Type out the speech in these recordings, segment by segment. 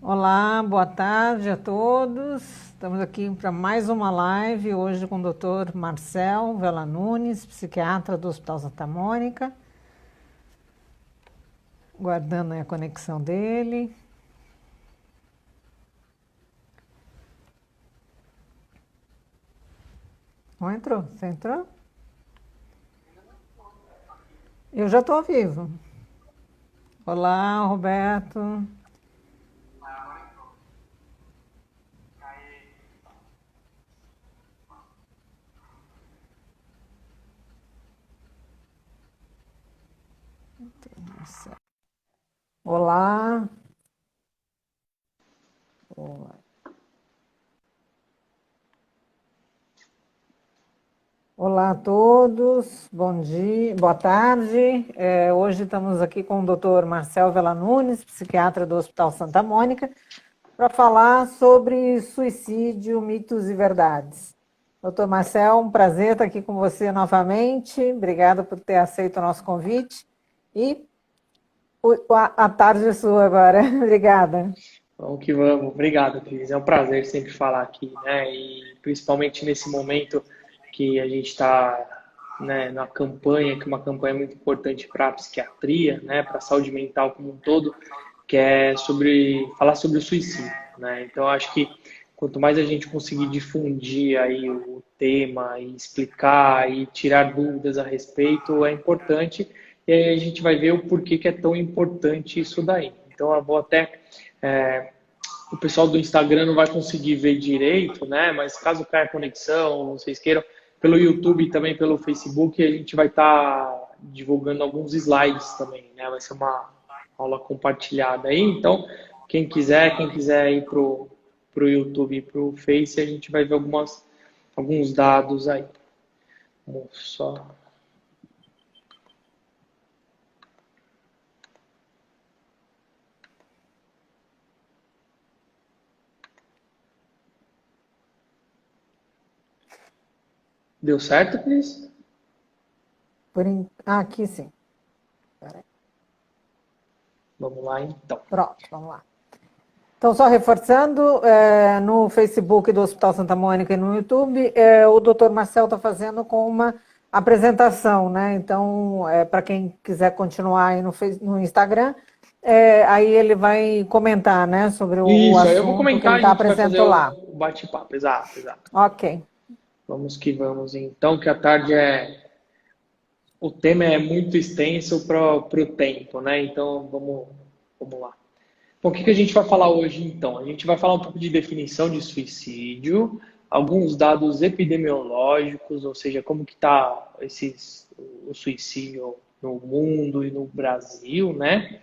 Olá, boa tarde a todos. Estamos aqui para mais uma live, hoje com o Dr. Marcel Vela Nunes, psiquiatra do Hospital Santa Mônica. Guardando a conexão dele. Não entrou? Você entrou? Eu já estou ao vivo. Olá, Roberto. Olá. Olá. Olá a todos, bom dia, boa tarde. Hoje estamos aqui com o Dr. Marcel Vela Nunes, psiquiatra do Hospital Santa Mônica, para falar sobre suicídio, mitos e verdades. Dr. Marcel, um prazer estar aqui com você novamente. Obrigada por ter aceito o nosso convite. E a tarde é sua agora. Obrigada. Vamos que vamos. Obrigado, Cris. É um prazer sempre falar aqui, né? E principalmente nesse momento que a gente está, né, na campanha, que é uma campanha muito importante para a psiquiatria, né, para a saúde mental como um todo, que é falar sobre o suicídio, né? Então, acho que quanto mais a gente conseguir difundir aí o tema e explicar e tirar dúvidas a respeito, é importante. E aí a gente vai ver o porquê que é tão importante isso daí. Então, eu vou até... o pessoal do Instagram não vai conseguir ver direito, né? Mas caso caia a conexão, vocês queiram, pelo YouTube e também pelo Facebook, a gente vai estar divulgando alguns slides também, né? Vai ser uma aula compartilhada aí. Então, quem quiser ir pro YouTube e pro Face, a gente vai ver alguns dados aí. Vamos só... Deu certo, Cris? Aqui sim. Peraí. Vamos lá, então. Pronto, vamos lá. Então, só reforçando, no Facebook do Hospital Santa Mônica e no YouTube, o Dr. Marcel está fazendo com uma apresentação, né? Então, para quem quiser continuar aí no Instagram, aí ele vai comentar, né, sobre o Isso, aí eu vou assunto que ele comentar e está a gente vai fazer apresentando lá. o bate-papo. Exato, exato. Ok. Vamos que vamos, então, que a tarde é... O tema é muito extenso para o tempo, né? Então, vamos lá. Bom, o que a gente vai falar hoje, então? A gente vai falar um pouco de definição de suicídio, alguns dados epidemiológicos, ou seja, como que está o suicídio no mundo e no Brasil, né?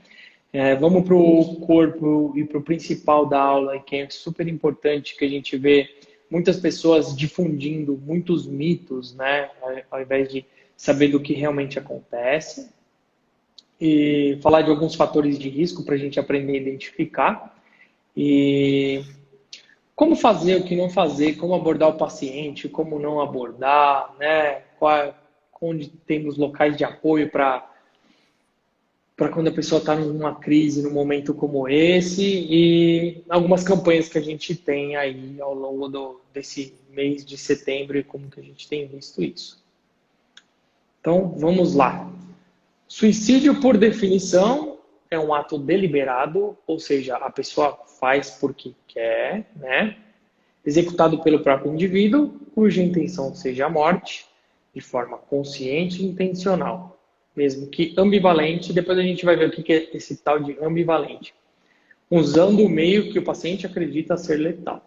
Vamos para o corpo e para o principal da aula, que é super importante, que a gente vê muitas pessoas difundindo muitos mitos, né? Ao invés de saber do que realmente acontece. E falar de alguns fatores de risco para a gente aprender a identificar. E como fazer, o que não fazer, como abordar o paciente, como não abordar, né? Onde temos locais de apoio para quando a pessoa está numa crise, num momento como esse, e algumas campanhas que a gente tem aí ao longo desse mês de setembro e como que a gente tem visto isso. Então, vamos lá. Suicídio, por definição, é um ato deliberado, ou seja, a pessoa faz porque quer, né? Executado pelo próprio indivíduo, cuja intenção seja a morte, de forma consciente e intencional. Mesmo que ambivalente, depois a gente vai ver o que é esse tal de ambivalente. Usando o meio que o paciente acredita ser letal.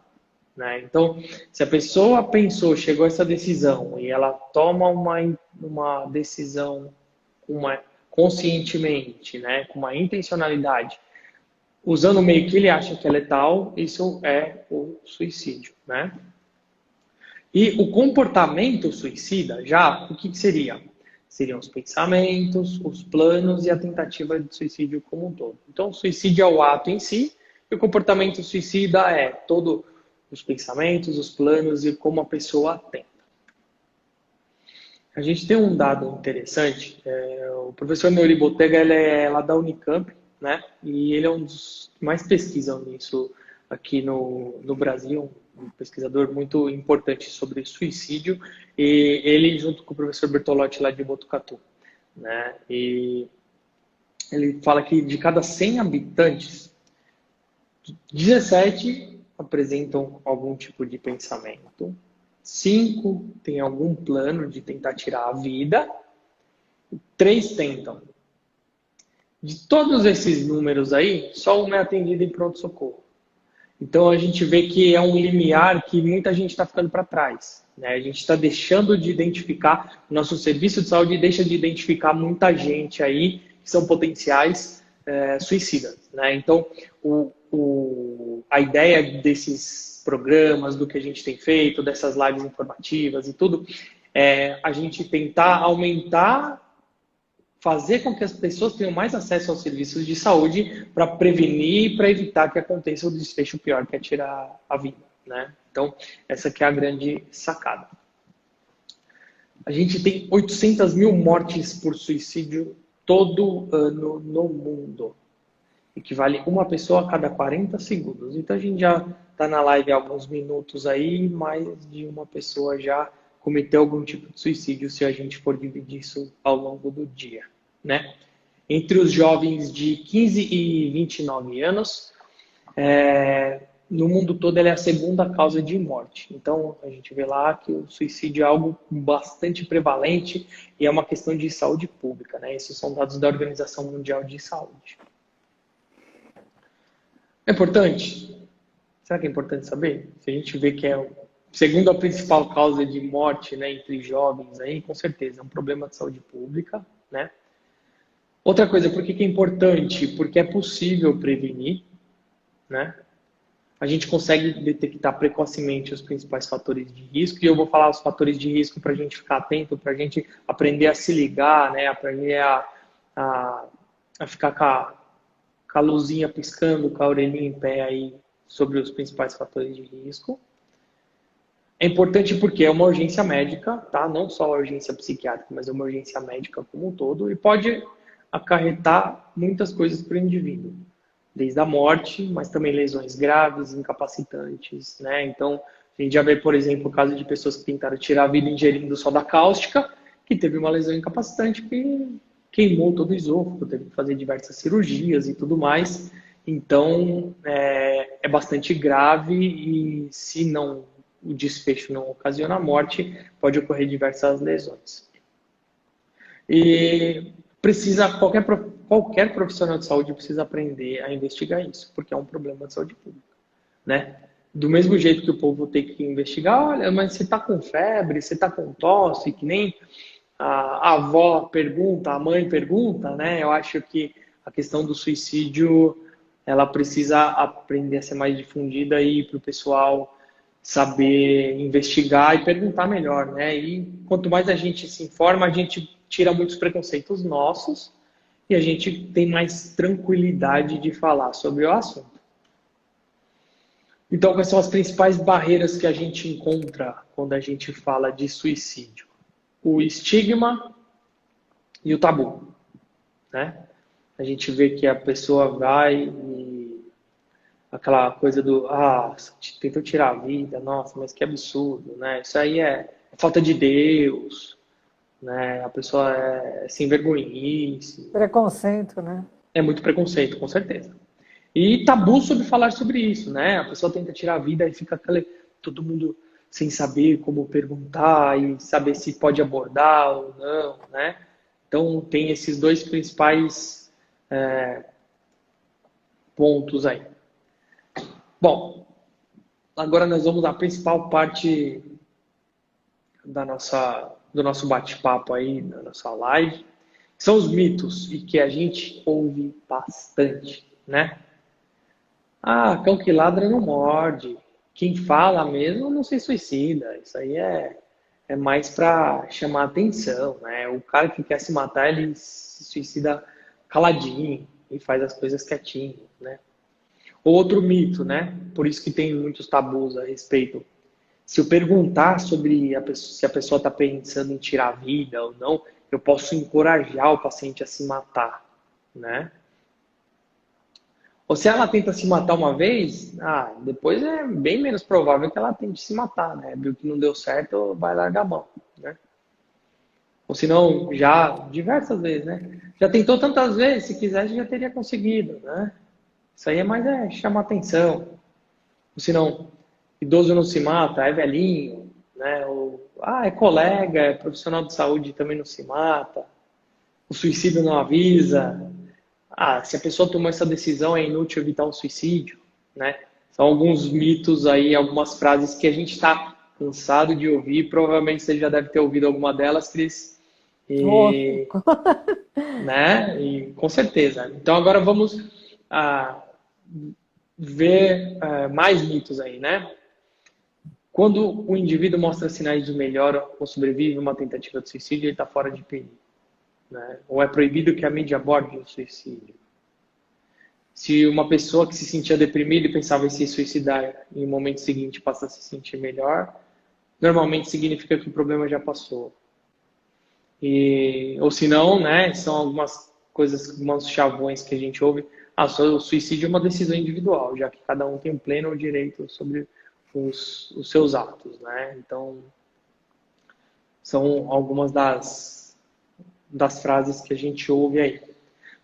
Né? Então, se a pessoa pensou, chegou a essa decisão e ela toma uma decisão conscientemente, né, com uma intencionalidade, usando o meio que ele acha que é letal, isso é o suicídio, né? E o comportamento suicida, já, o que seria? Seriam os pensamentos, os planos e a tentativa de suicídio como um todo. Então, o suicídio é o ato em si, e o comportamento suicida é todos os pensamentos, os planos e como a pessoa tenta. A gente tem um dado interessante, o professor Neuri Botega, ele é lá da Unicamp, né? E ele é um dos que mais pesquisam nisso aqui no Brasil, um pesquisador muito importante sobre suicídio, e ele junto com o professor Bertolotti lá de Botucatu, né? E ele fala que de cada 100 habitantes, 17 apresentam algum tipo de pensamento, 5 têm algum plano de tentar tirar a vida, 3 tentam. De todos esses números aí, só uma é atendida em pronto-socorro. Então a gente vê que é um limiar que muita gente está ficando para trás, né? A gente está deixando de identificar, o nosso serviço de saúde deixa de identificar muita gente aí que são potenciais suicidas, né? Então a ideia desses programas, do que a gente tem feito, dessas lives informativas e tudo, é a gente tentar aumentar, fazer com que as pessoas tenham mais acesso aos serviços de saúde para prevenir e para evitar que aconteça o desfecho pior, que é tirar a vida, né? Então, essa que é a grande sacada. A gente tem 800 mil mortes por suicídio todo ano no mundo. Equivale uma pessoa a cada 40 segundos. Então, a gente já está na live há alguns minutos aí, mais de uma pessoa já cometeu algum tipo de suicídio se a gente for dividir isso ao longo do dia, né? Entre os jovens de 15 e 29 anos, no mundo todo ele é a segunda causa de morte. Então a gente vê lá que o suicídio é algo bastante prevalente e é uma questão de saúde pública, né? Esses são dados da Organização Mundial de Saúde. É importante? Será que é importante saber? Se a gente vê que é segundo a principal causa de morte, né, entre jovens, aí, com certeza, é um problema de saúde pública, né? Outra coisa, por que é importante? Porque é possível prevenir, né? A gente consegue detectar precocemente os principais fatores de risco, e eu vou falar os fatores de risco para a gente ficar atento, para a gente aprender a se ligar, né? Aprender a ficar com a luzinha piscando, com a orelhinha em pé aí sobre os principais fatores de risco. É importante porque é uma urgência médica, tá? Não só a urgência psiquiátrica, mas é uma urgência médica como um todo, e pode acarretar muitas coisas para o indivíduo, desde a morte, mas também lesões graves, incapacitantes, né? Então, a gente já vê, por exemplo, o caso de pessoas que tentaram tirar a vida ingerindo soda cáustica, que teve uma lesão incapacitante que queimou todo o esôfago, teve que fazer diversas cirurgias e tudo mais. Então, é bastante grave e se não o desfecho não ocasiona a morte, pode ocorrer diversas lesões. E qualquer profissional de saúde precisa aprender a investigar isso, porque é um problema de saúde pública, né? Do mesmo jeito que o povo tem que investigar, olha, mas você está com febre, você está com tosse, que nem a avó pergunta, a mãe pergunta, né? Eu acho que a questão do suicídio, ela precisa aprender a ser mais difundida e para o pessoal saber investigar e perguntar melhor, né? E quanto mais a gente se informa, a gente tira muitos preconceitos nossos e a gente tem mais tranquilidade de falar sobre o assunto. Então, quais são as principais barreiras que a gente encontra quando a gente fala de suicídio? O estigma e o tabu, né? A gente vê que a pessoa vai e aquela coisa do, tentou tirar a vida, nossa, mas que absurdo, né? Isso aí é falta de Deus, né? A pessoa é sem vergonhice. Preconceito, né? É muito preconceito, com certeza. E tabu sobre falar sobre isso, né? A pessoa tenta tirar a vida e fica todo mundo sem saber como perguntar e saber se pode abordar ou não, né? Então tem esses dois principais pontos aí. Bom, agora nós vamos à principal parte do nosso bate-papo aí, da nossa live, que são os mitos e que a gente ouve bastante, né? Cão que ladra não morde. Quem fala mesmo não se suicida. Isso aí é mais para chamar atenção, né? O cara que quer se matar, ele se suicida caladinho e faz as coisas quietinho, né? Outro mito, né? Por isso que tem muitos tabus a respeito. Se eu perguntar sobre se a pessoa está pensando em tirar a vida ou não, eu posso encorajar o paciente a se matar, né? Ou se ela tenta se matar uma vez, depois é bem menos provável que ela tente se matar, né? Viu que não deu certo, vai largar a mão, né? Ou se não, já diversas vezes, né? Já tentou tantas vezes, se quisesse já teria conseguido, né? Isso aí é mais chamar atenção. Ou se não, idoso não se mata, é velhinho, né? Ou, é colega, é profissional de saúde também não se mata. O suicídio não avisa. Se a pessoa tomou essa decisão, é inútil evitar um suicídio, né? São alguns mitos aí, algumas frases que a gente está cansado de ouvir. Provavelmente você já deve ter ouvido alguma delas, Cris. Oh. Né? E com certeza. Então agora vamos ver mais mitos aí, né? Quando o indivíduo mostra sinais de melhora ou sobrevive a uma tentativa de suicídio, ele está fora de perigo, né? Ou é proibido que a mídia aborde o suicídio. Se uma pessoa que se sentia deprimida e pensava em se suicidar e no momento seguinte passa a se sentir melhor, normalmente significa que o problema já passou. Ou se não, né, são algumas coisas, alguns chavões que a gente ouve. O suicídio é uma decisão individual, já que cada um tem o pleno direito sobre os seus atos, né? Então, são algumas das frases que a gente ouve aí.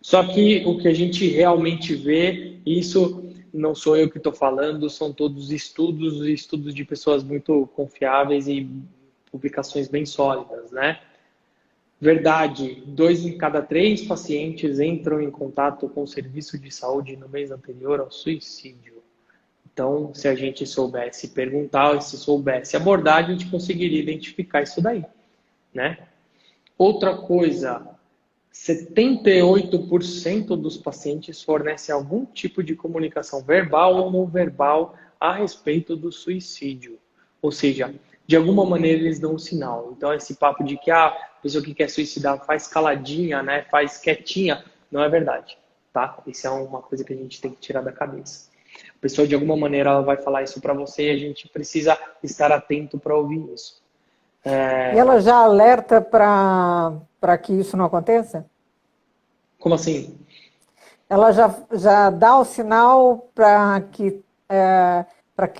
Só que o que a gente realmente vê, isso não sou eu que estou falando, são todos estudos de pessoas muito confiáveis e publicações bem sólidas, né? Verdade, 2 em cada 3 pacientes entram em contato com o serviço de saúde no mês anterior ao suicídio. Então, se a gente soubesse perguntar, ou se soubesse abordar, a gente conseguiria identificar isso daí, né? Outra coisa, 78% dos pacientes fornecem algum tipo de comunicação verbal ou não verbal a respeito do suicídio. Ou seja, de alguma maneira eles dão um sinal. Então, esse papo de que a pessoa que quer suicidar faz caladinha, né, faz quietinha, não é verdade, tá? Isso é uma coisa que a gente tem que tirar da cabeça. A pessoa, de alguma maneira, ela vai falar isso para você e a gente precisa estar atento para ouvir isso. E ela já alerta para que isso não aconteça? Como assim? Ela já dá o sinal para que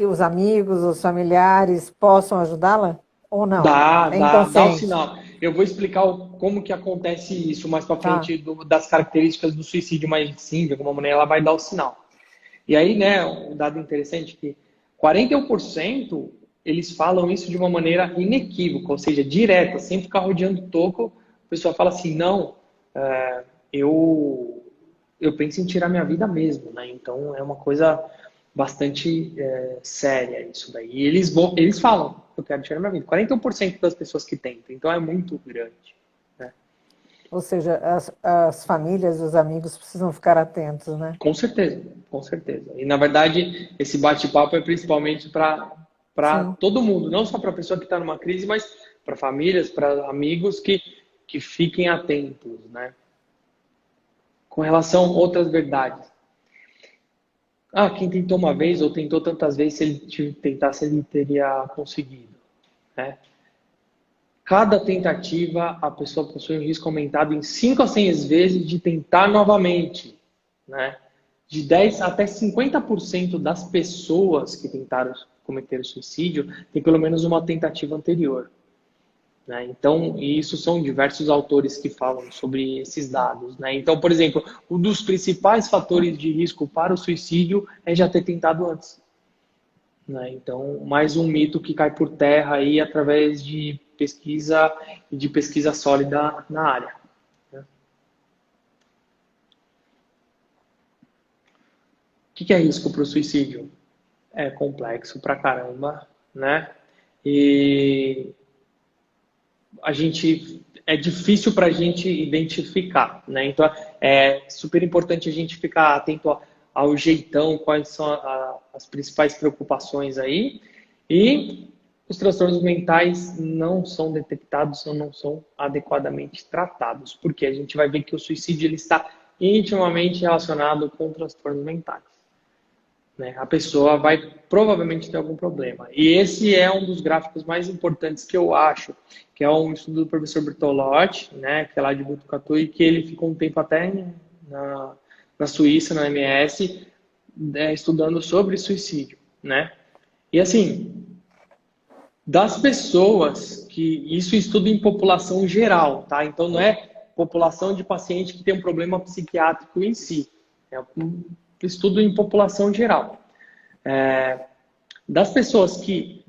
os amigos, os familiares possam ajudá-la? Ou não? É Dá o inconsciente? sinal. Eu vou explicar como que acontece isso mais para Tá. frente das características do suicídio, mas sim, de alguma maneira ela vai dar o sinal. E aí, né, um dado interessante que 41% eles falam isso de uma maneira inequívoca, ou seja, direta, sem ficar rodeando o toco. A pessoa fala assim, não, eu penso em tirar minha vida mesmo, né? Então é uma coisa bastante séria isso daí. E eles falam, eu quero tirar minha vida. 41% das pessoas que tentam, então é muito grande, né? Ou seja, as famílias, os amigos precisam ficar atentos, né? Com certeza, com certeza. E na verdade, esse bate-papo é principalmente para Sim. todo mundo, não só para a pessoa que está numa crise, mas para famílias, para amigos que fiquem atentos, né? Com relação a outras verdades. Quem tentou uma vez ou tentou tantas vezes, se ele tentasse, ele teria conseguido, né? Cada tentativa, a pessoa possui um risco aumentado em 5 a 6 vezes de tentar novamente, né? De 10 até 50% das pessoas que tentaram cometer o suicídio tem pelo menos uma tentativa anterior, né? Então, isso são diversos autores que falam sobre esses dados, né? Então, por exemplo, um dos principais fatores de risco para o suicídio é já ter tentado antes, né? Então, mais um mito que cai por terra aí através de pesquisa e de pesquisa sólida na área, né? O que é risco para o suicídio? É complexo pra caramba, né? E é difícil para a gente identificar, né? Então é super importante a gente ficar atento ao jeitão, quais são as principais preocupações aí. E os transtornos mentais não são detectados ou não são adequadamente tratados, porque a gente vai ver que o suicídio ele está intimamente relacionado com transtornos mentais, né? A pessoa vai provavelmente ter algum problema. E esse é um dos gráficos mais importantes que eu acho, que é um estudo do professor Bertolotti, né, que é lá de Botucatu, e que ele ficou um tempo até na Suíça, na OMS, estudando sobre suicídio, né? E assim, das pessoas que... Isso estuda em população geral, tá? Então não é população de paciente que tem um problema psiquiátrico em si. É um estudo em população geral. Das pessoas que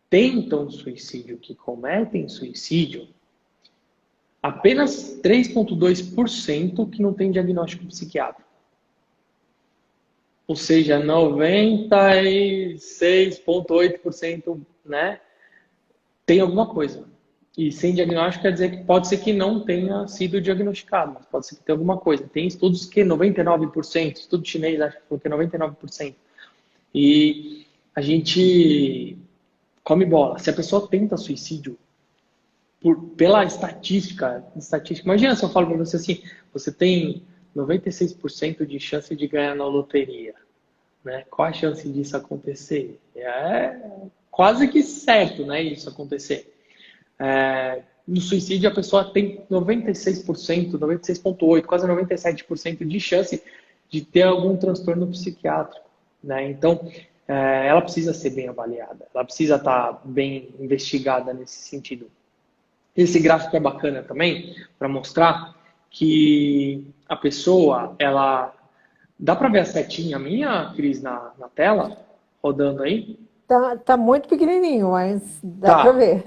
tentam suicídio, que cometem suicídio, apenas 3,2% que não tem diagnóstico psiquiátrico. Ou seja, 96,8%, né, tem alguma coisa. E sem diagnóstico quer dizer que pode ser que não tenha sido diagnosticado, mas pode ser que tenha alguma coisa. Tem estudos que 99%, estudo chinês acho que é 99%. E a gente come bola. Se a pessoa tenta suicídio, pela estatística, imagina se eu falo para você assim, você tem 96% de chance de ganhar na loteria, né? Qual a chance disso acontecer? É quase que certo, né, isso acontecer. No suicídio a pessoa tem 96%, 96,8%, quase 97% de chance de ter algum transtorno psiquiátrico, né? Então, ela precisa ser bem avaliada, ela precisa estar bem investigada nesse sentido. Esse gráfico é bacana também para mostrar que a pessoa, ela... Dá para ver a setinha minha, Cris, na tela? Rodando aí? Tá muito pequenininho, mas dá para Tá. ver.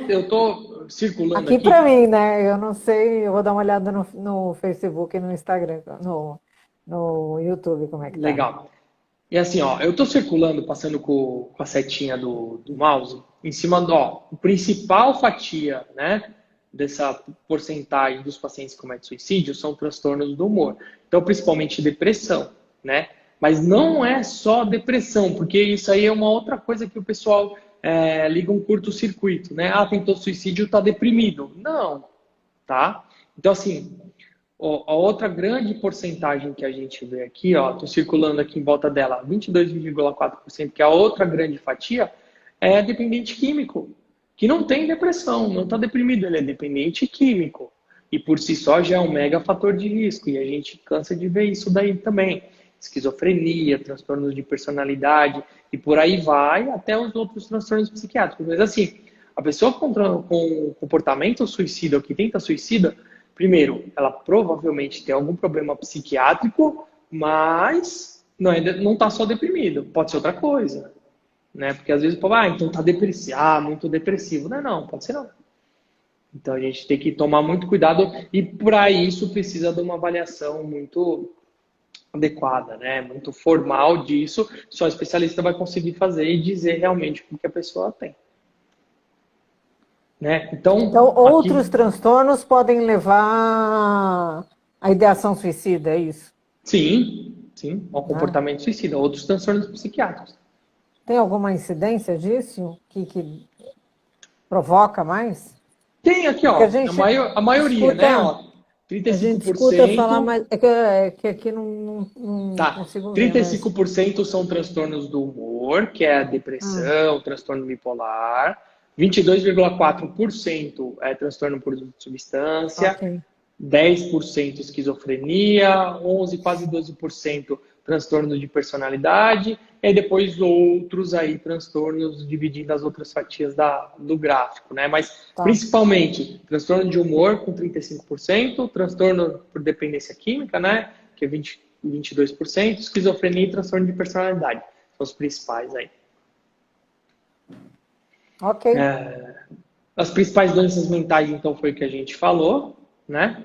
Eu tô circulando Aqui para aqui. mim, né? Eu não sei, eu vou dar uma olhada no Facebook e no Instagram, no YouTube, como é que tá. Legal. E assim, ó, eu tô circulando, passando com a setinha do mouse, em cima do, ó, o principal fatia, né, dessa porcentagem dos pacientes que cometem suicídio são transtornos do humor. Então, principalmente depressão, né? Mas não é só depressão, porque isso aí é uma outra coisa que o pessoal liga um curto-circuito, né? Ah, tentou suicídio, tá deprimido. Não, tá? Então, assim, a outra grande porcentagem que a gente vê aqui, ó, estou circulando aqui em volta dela, 22,4%, que é a outra grande fatia, é dependente químico, que não tem depressão, não está deprimido, ele é dependente químico. E por si só já é um mega fator de risco, e a gente cansa de ver isso daí também. Esquizofrenia, transtornos de personalidade, e por aí vai até os outros transtornos psiquiátricos. Mas assim, a pessoa com comportamento suicida ou que tenta suicida, primeiro, ela provavelmente tem algum problema psiquiátrico, mas não está só deprimido, pode ser outra coisa, né? Porque às vezes o povo, então tá depressivo, muito depressivo. Não, pode ser não. Então a gente tem que tomar muito cuidado e para isso precisa de uma avaliação muito adequada, né? Muito formal disso, só o especialista vai conseguir fazer e dizer realmente o que a pessoa tem. Né? Então, Então, outros aqui... transtornos podem levar à ideação suicida, é isso? Sim, ao Né? comportamento suicida, outros transtornos psiquiátricos. Tem alguma incidência disso que provoca mais? Tem aqui, Porque ó, a maioria, né? escuta, Ó, a gente escuta falar, 35%, mas é que aqui não tá, consigo ver, mas... 35% são transtornos do humor, que é a Ah, depressão, transtorno bipolar, 22,4% é transtorno por uso de substância, ok. 10% esquizofrenia, 11, quase 12% transtorno de personalidade, e depois outros aí transtornos dividindo as outras fatias do gráfico, né? Mas Tá. principalmente transtorno de humor com 35%, transtorno por dependência química, né? Que é 22%, esquizofrenia e transtorno de personalidade. São os principais aí. Ok. As principais doenças mentais, então, foi o que a gente falou, né?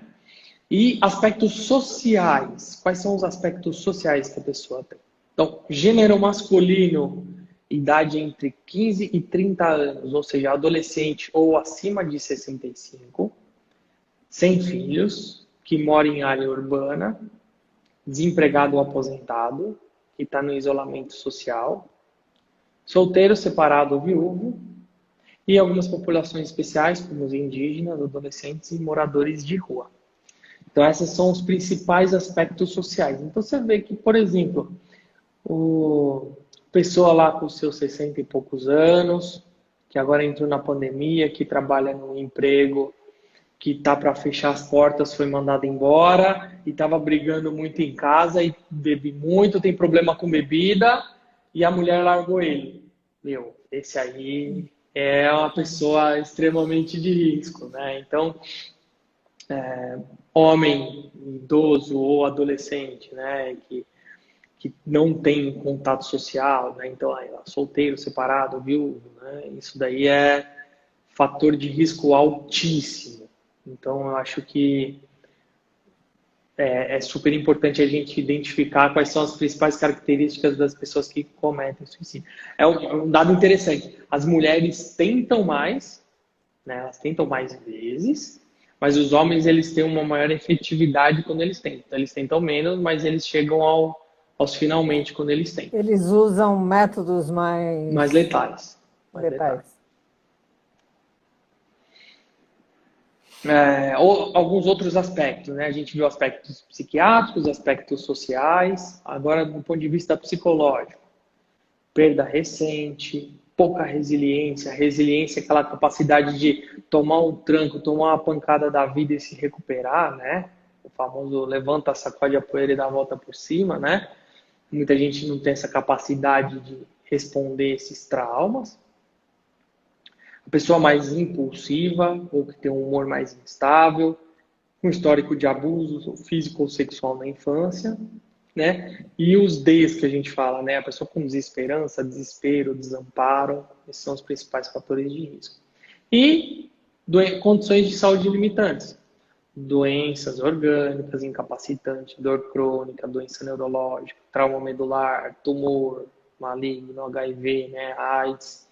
E aspectos sociais. Quais são os aspectos sociais que a pessoa tem? Então, gênero masculino, idade entre 15 e 30 anos, ou seja, adolescente ou acima de 65, sem filhos, que mora em área urbana, desempregado ou aposentado, que está no isolamento social, solteiro, separado ou viúvo, e algumas populações especiais, como os indígenas, adolescentes e moradores de rua. Então, esses são os principais aspectos sociais. Então, você vê que, por exemplo, pessoa lá com seus 60 e poucos anos, que agora entrou na pandemia, que trabalha num emprego que tá para fechar as portas foi mandado embora e estava brigando muito em casa e bebe muito, tem problema com bebida e a mulher largou ele. Meu, esse aí é uma pessoa extremamente de risco, né? Então, homem idoso ou adolescente, né, que não tem contato social, né? Então, solteiro, separado, viúvo, né? Isso daí é fator de risco altíssimo. Então, eu acho que é super importante a gente identificar quais são as principais características das pessoas que cometem suicídio. É um dado interessante. As mulheres tentam mais, né? Elas tentam mais vezes, mas os homens eles têm uma maior efetividade quando eles tentam. Então, eles tentam menos, mas eles chegam aos finalmente quando eles tentam. Eles usam métodos Mais letais. Mais letais. Ou alguns outros aspectos, né? A gente viu aspectos psiquiátricos, aspectos sociais, agora do ponto de vista psicológico. Perda recente, pouca resiliência. Resiliência é aquela capacidade de tomar um tranco, tomar uma pancada da vida e se recuperar, né? O famoso levanta, sacode a poeira e dá a volta por cima, né? Muita gente não tem essa capacidade de responder esses traumas. A pessoa mais impulsiva ou que tem um humor mais instável, um histórico de abuso físico ou sexual na infância, né? E os Ds que a gente fala, né? A pessoa com desesperança, desespero, desamparo, esses são os principais fatores de risco. E condições de saúde limitantes. Doenças orgânicas, incapacitantes, dor crônica, doença neurológica, trauma medular, tumor, maligno, HIV, né? AIDS.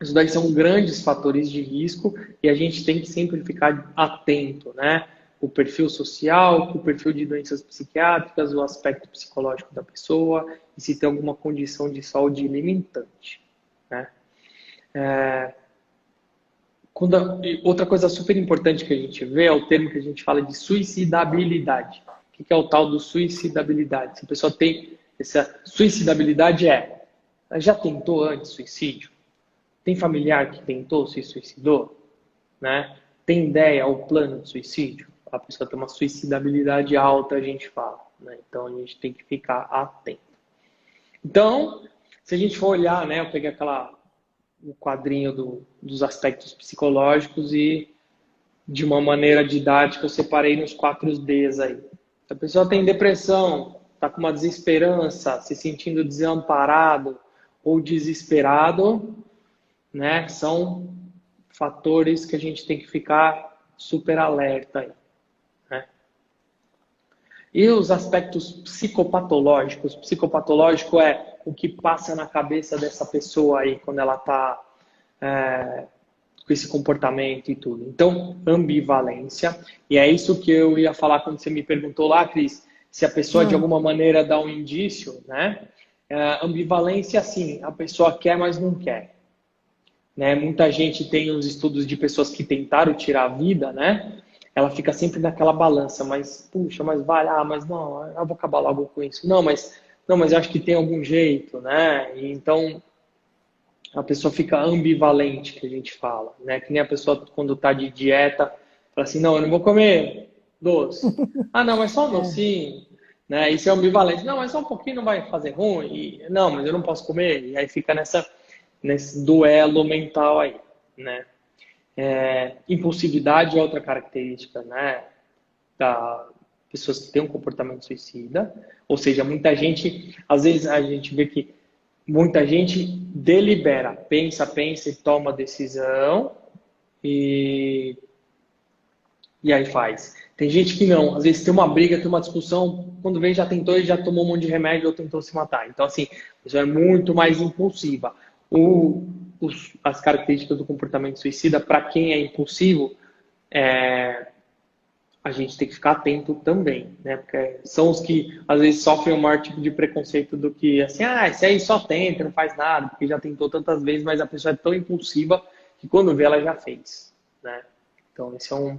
Isso daí são grandes fatores de risco e a gente tem que sempre ficar atento, né? O perfil social, o perfil de doenças psiquiátricas, o aspecto psicológico da pessoa e se tem alguma condição de saúde limitante, né? Outra coisa super importante que a gente vê é o termo que a gente fala de suicidabilidade. O que é o tal do suicidabilidade? Se a pessoa tem essa suicidabilidade ela já tentou antes suicídio? Tem familiar que tentou, se suicidou, né? Tem ideia ou plano de suicídio? A pessoa tem uma suicidabilidade alta, a gente fala, né? Então a gente tem que ficar atento. Então, se a gente for olhar, né? Eu peguei o quadrinho dos aspectos psicológicos e de uma maneira didática eu separei nos 4 Ds aí. Se a pessoa tem depressão, está com uma desesperança, se sentindo desamparado ou desesperado, né? São fatores que a gente tem que ficar super alerta aí, né? E os aspectos psicopatológicos. Psicopatológico é o que passa na cabeça dessa pessoa aí quando ela está com esse comportamento e tudo. Então, ambivalência. E é isso que eu ia falar quando você me perguntou lá, Cris, se a pessoa de alguma maneira dá um indício, né? Ambivalência, sim, a pessoa quer, mas não quer. Né? Muita gente tem os estudos de pessoas que tentaram tirar a vida, né? Ela fica sempre naquela balança, mas puxa, mas vai, mas não, eu vou acabar logo com isso. Não, mas eu acho que tem algum jeito, né? E então a pessoa fica ambivalente, que a gente fala, né? Que nem a pessoa quando está de dieta, fala assim, não, eu não vou comer doce. Não, mas só um docinho, né? Isso é ambivalente. Não, mas só um pouquinho não vai fazer ruim. Não, mas eu não posso comer. E aí fica nesse duelo mental aí, né? Impulsividade é outra característica, né? Da pessoas que têm um comportamento suicida. Ou seja, muita gente, às vezes a gente vê que muita gente delibera, pensa e toma decisão e aí faz. Tem gente que não, às vezes tem uma briga, tem uma discussão, quando vem já tentou e já tomou um monte de remédio ou tentou se matar. Então, assim, a pessoa é muito mais impulsiva. As características do comportamento suicida, para quem é impulsivo, a gente tem que ficar atento também, né? Porque são os que às vezes sofrem o maior tipo de preconceito do que assim, esse aí só tenta, não faz nada, porque já tentou tantas vezes, mas a pessoa é tão impulsiva que quando vê ela já fez, né? Então, isso é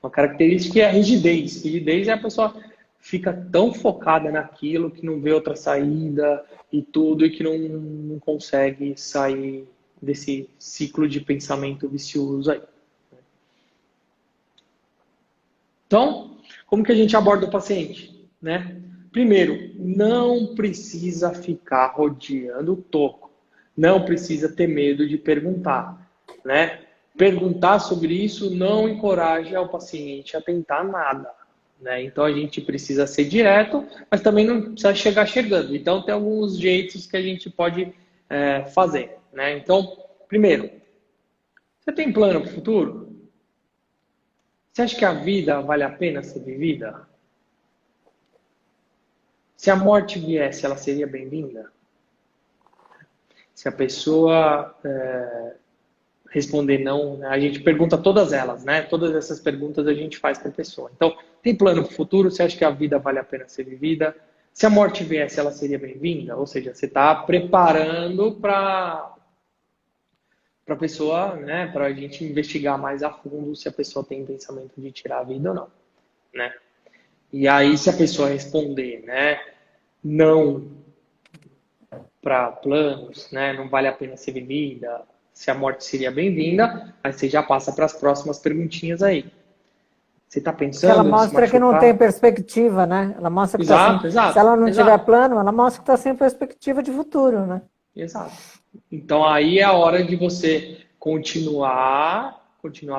uma característica que é a rigidez. Rigidez é a pessoa fica tão focada naquilo que não vê outra saída e tudo, e que não consegue sair desse ciclo de pensamento vicioso aí. Então, como que a gente aborda o paciente, né? Primeiro, não precisa ficar rodeando o toco. Não precisa ter medo de perguntar, né? Perguntar sobre isso não encoraja o paciente a tentar nada, né? Então a gente precisa ser direto, mas também não precisa chegar chegando. Então tem alguns jeitos que a gente pode fazer, né? Então, primeiro, você tem plano para o futuro? Você acha que a vida vale a pena ser vivida? Se a morte viesse, ela seria bem-vinda? Se a pessoa responder não, a gente pergunta todas elas, né? Todas essas perguntas a gente faz para a pessoa. Então, tem plano para o futuro? Você acha que a vida vale a pena ser vivida? Se a morte viesse, ela seria bem-vinda? Ou seja, você está preparando para a pessoa, né? Para a gente investigar mais a fundo se a pessoa tem pensamento de tirar a vida ou não, né? E aí, se a pessoa responder, né? Não para planos, né? Não vale a pena ser vivida, se a morte seria bem-vinda, aí você já passa para as próximas perguntinhas aí. Você está Que ela pensando em se mostra que não tem machucar? perspectiva, né? Ela mostra que está sem. Exato, Se ela exato, não tiver exato, plano, ela mostra que está sem perspectiva de futuro, né? exato. Então aí é a hora de você continuar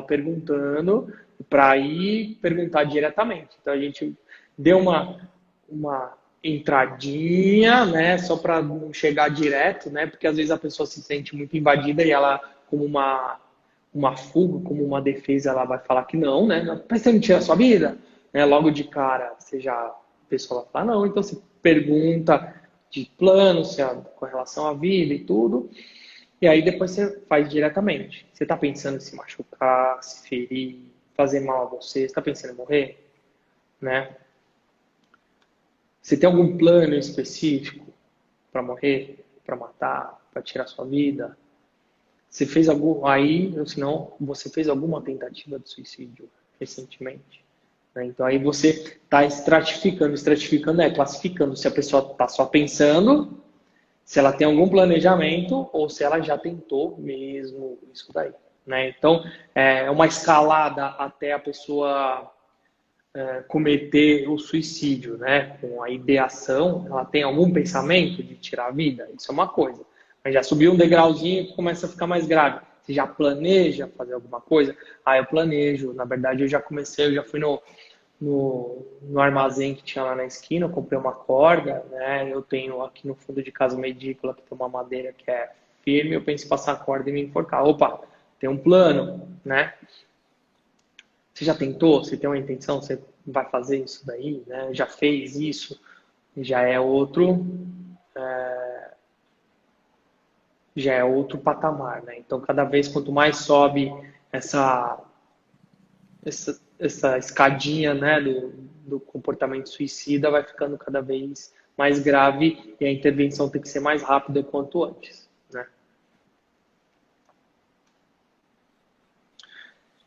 perguntando para ir perguntar diretamente. Então a gente deu uma entradinha, né, só para não chegar direto, né, porque às vezes a pessoa se sente muito invadida e ela, como uma fuga, como uma defesa, ela vai falar que não, né, mas você não tira a sua vida, né, logo de cara, a pessoa vai falar não, então você pergunta de plano, com relação à vida e tudo, e aí depois você faz diretamente. Você está pensando em se machucar, se ferir, fazer mal a você, está pensando em morrer, né? Você tem algum plano específico para morrer, para matar, para tirar sua vida? Você fez algum aí, ou senão você fez alguma tentativa de suicídio recentemente? Né? Então aí você está estratificando. Estratificando é classificando se a pessoa está só pensando, se ela tem algum planejamento ou se ela já tentou mesmo isso daí. Né? Então é uma escalada até a pessoa cometer o suicídio, né? Com a ideação, ela tem algum pensamento de tirar a vida? Isso é uma coisa. Mas já subiu um degrauzinho e começa a ficar mais grave. Você já planeja fazer alguma coisa? Ah, eu planejo. Na verdade, eu já comecei, eu já fui no armazém que tinha lá na esquina, eu comprei uma corda, né? Eu tenho aqui no fundo de casa uma edícula que tem uma madeira que é firme, eu penso em passar a corda e me enforcar. Opa, tem um plano, né? Você já tentou? Você tem uma intenção? Você vai fazer isso daí? Né? Já fez isso? Já é outro, já é outro patamar, né? Então, cada vez quanto mais sobe essa escadinha, né, do comportamento suicida, vai ficando cada vez mais grave e a intervenção tem que ser mais rápida quanto antes, né?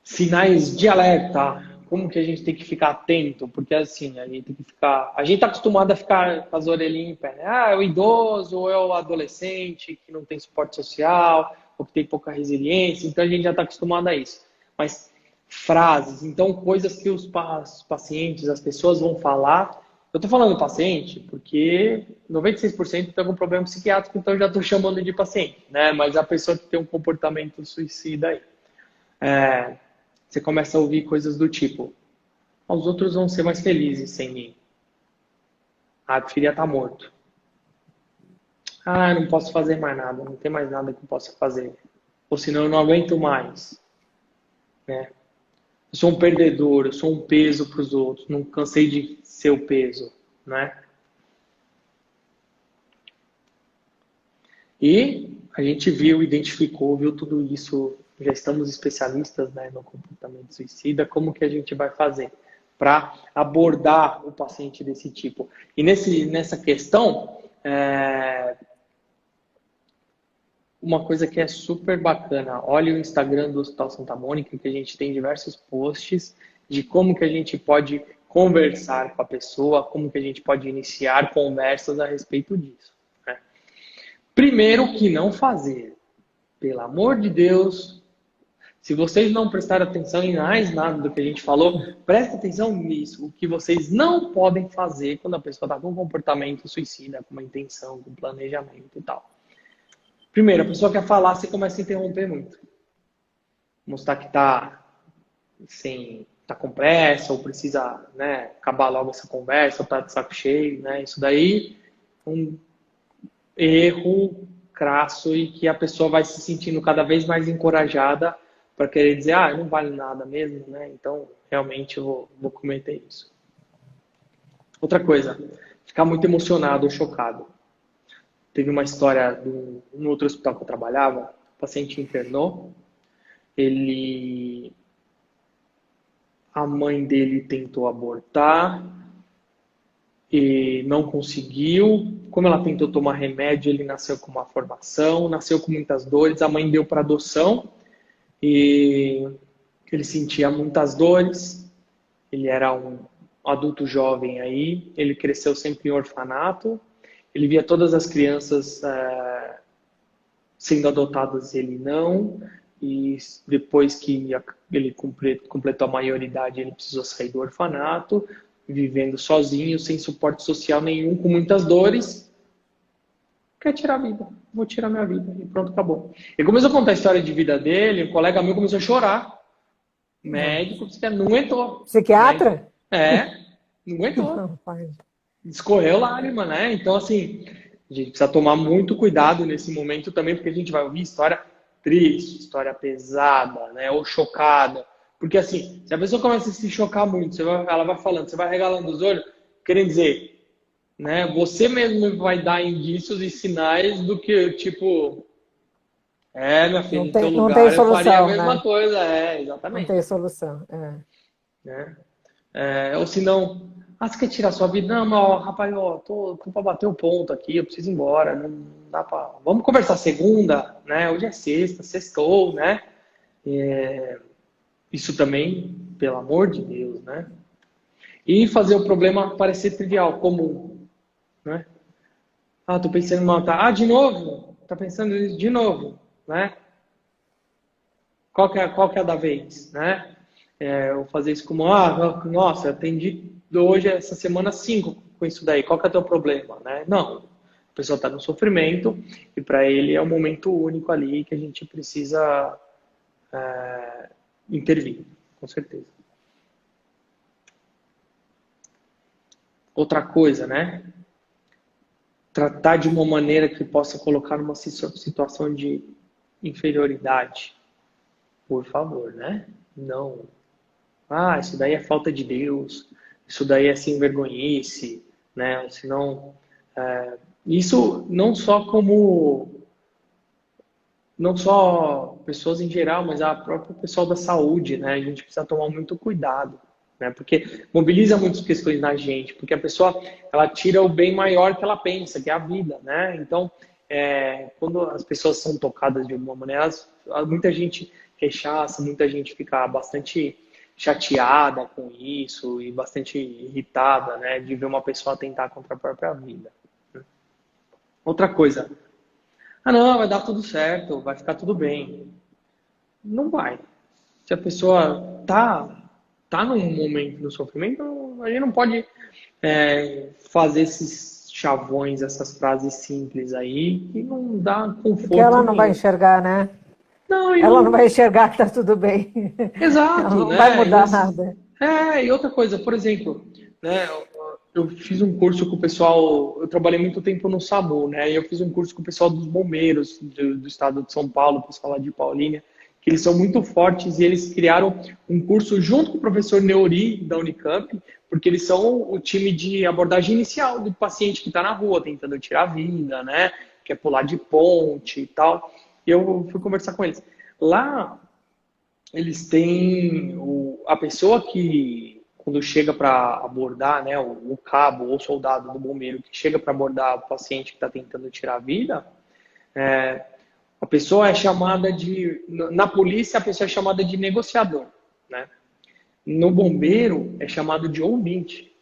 Sinais de alerta. Como que a gente tem que ficar atento? Porque assim, a gente tem que ficar. A gente está acostumado a ficar com as orelhinhas em pé, né? Ah, é o idoso, ou é o adolescente que não tem suporte social, ou que tem pouca resiliência, então a gente já está acostumado a isso. Mas frases, então coisas que os pacientes, as pessoas vão falar. Eu estou falando paciente porque 96% tem algum problema psiquiátrico, então eu já estou chamando de paciente, né? Mas a pessoa que tem um comportamento suicida aí. Você começa a ouvir coisas do tipo: os outros vão ser mais felizes sem mim. Ah, eu preferia estar morto. Ah, eu não posso fazer mais nada, não tem mais nada que eu possa fazer. Ou senão eu não aguento mais. Né? Eu sou um perdedor, eu sou um peso para os outros, não cansei de ser o peso. Né? E a gente viu, identificou, viu tudo isso, já estamos especialistas, né, no comportamento suicida, como que a gente vai fazer para abordar o paciente desse tipo. E nessa questão, uma coisa que é super bacana, olha o Instagram do Hospital Santa Mônica, que a gente tem diversos posts de como que a gente pode conversar com a pessoa, como que a gente pode iniciar conversas a respeito disso. Né? Primeiro, que não fazer. Pelo amor de Deus, Se vocês não prestarem atenção em mais nada do que a gente falou, presta atenção nisso. O que vocês não podem fazer quando a pessoa está com um comportamento suicida, com uma intenção, com planejamento e tal. Primeiro, a pessoa quer falar, você começa a interromper muito. Mostrar que está com pressa, ou precisa, né, acabar logo essa conversa, ou está de saco cheio, né? Isso daí é um erro crasso e que a pessoa vai se sentindo cada vez mais encorajada para querer dizer, eu não vale nada mesmo, né? Então, realmente eu vou cometer isso. Outra coisa, ficar muito emocionado ou chocado. Teve uma história no outro hospital que eu trabalhava, o paciente internou, a mãe dele tentou abortar e não conseguiu. Como ela tentou tomar remédio, ele nasceu com uma formação, nasceu com muitas dores, a mãe deu para adoção e ele sentia muitas dores. Ele era um adulto jovem aí, ele cresceu sempre em orfanato, ele via todas as crianças sendo adotadas, ele não. E depois que ele completou a maioridade, ele precisou sair do orfanato, vivendo sozinho, sem suporte social nenhum, com muitas dores. Quer tirar a vida. Vou tirar minha vida. E pronto, acabou. Ele começou a contar a história de vida dele, um colega meu começou a chorar. Médico, não aguentou. Psiquiatra? Não aguentou. Escorreu lágrima, né? Então, assim, a gente precisa tomar muito cuidado nesse momento também, porque a gente vai ouvir história triste, história pesada, né? Ou chocada. Porque assim, se a pessoa começa a se chocar muito, ela vai falando, você vai regalando os olhos, querendo dizer, né? Você mesmo vai dar indícios e sinais do que, tipo, minha filha, no teu lugar eu faria a mesma coisa. Exatamente. Não tem solução, né? Ou se não, você quer tirar sua vida? Não, mas, rapaz, tô pra bater o ponto aqui, eu preciso ir embora, não dá pra... Vamos conversar segunda, né? Hoje é sexta, sextou, né? Isso também, pelo amor de Deus, né? E fazer o problema parecer trivial, comum, né? Tô pensando em matar. De novo? Tá pensando nisso de novo, né? Qual que é a da vez, né? Eu fazer isso como, nossa, atendi hoje, essa semana, 5 com isso daí. Qual que é o teu problema, né? Não. A pessoa está no sofrimento e para ele é um momento único ali que a gente precisa intervir, com certeza. Outra coisa, né? Tratar de uma maneira que possa colocar numa situação de inferioridade. Por favor, né? Não. Isso daí é falta de Deus. Isso daí é sem vergonhice, né? Senão, isso não só pessoas em geral, mas a própria pessoal da saúde, né? A gente precisa tomar muito cuidado, né? Porque mobiliza muitas questões na gente, porque a pessoa, ela tira o bem maior que ela pensa, que é a vida, né? Então, quando as pessoas são tocadas de alguma maneira, muita gente rechaça, muita gente fica bastante chateada com isso e bastante irritada, né? De ver uma pessoa tentar contra a própria vida. Outra coisa, não, vai dar tudo certo, vai ficar tudo bem. Não vai. Se a pessoa tá num momento do sofrimento, a gente não pode fazer esses chavões, essas frases simples aí, que não dá conforto. Porque ela não vai enxergar, né? Ela não vai enxergar que tá tudo bem. Exato. Ela não vai mudar nada. E outra coisa, por exemplo, né? Eu fiz um curso com o pessoal, eu trabalhei muito tempo no SAMU, né? E eu fiz um curso com o pessoal dos bombeiros do estado de São Paulo, o pessoal lá de Paulínia, que eles são muito fortes e eles criaram um curso junto com o professor Neuri da Unicamp, porque eles são o time de abordagem inicial do paciente que está na rua tentando tirar a vida, né? Quer pular de ponte e tal. E eu fui conversar com eles. Lá, eles têm a pessoa que, quando chega para abordar, né, o cabo ou soldado do bombeiro que chega para abordar o paciente que está tentando tirar a vida, a pessoa é chamada na polícia, a pessoa é chamada de negociador, né? No bombeiro, é chamado de ouvinte.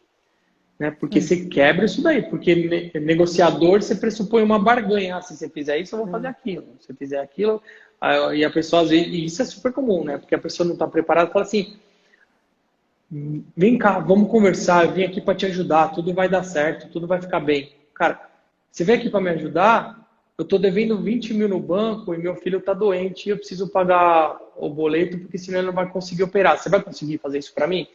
né? Porque você quebra isso daí, porque negociador você pressupõe uma barganha. Ah, se você fizer isso, eu vou fazer aquilo. Se você fizer aquilo, e a pessoa às vezes, e isso é super comum, né? Porque a pessoa não está preparada, fala assim: vem cá, vamos conversar, eu vim aqui para te ajudar, tudo vai dar certo, tudo vai ficar bem. Cara, você veio aqui para me ajudar, eu estou devendo 20 mil no banco e meu filho está doente e eu preciso pagar o boleto porque senão ele não vai conseguir operar. Você vai conseguir fazer isso para mim?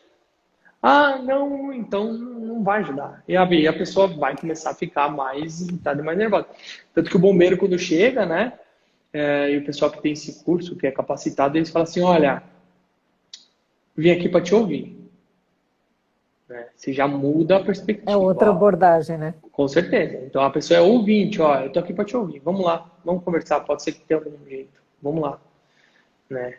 Ah, não, então não vai ajudar. E a pessoa vai começar a ficar mais irritada e mais nervosa. Tanto que o bombeiro, quando chega, né, e o pessoal que tem esse curso, que é capacitado, eles falam assim: olha, vim aqui para te ouvir. Né? Você já muda a É perspectiva. outra Ó. abordagem, né? Com certeza. Então a pessoa é ouvinte, ó, eu tô aqui para te ouvir. Vamos lá, vamos conversar, pode ser que tenha algum jeito. Vamos lá, né?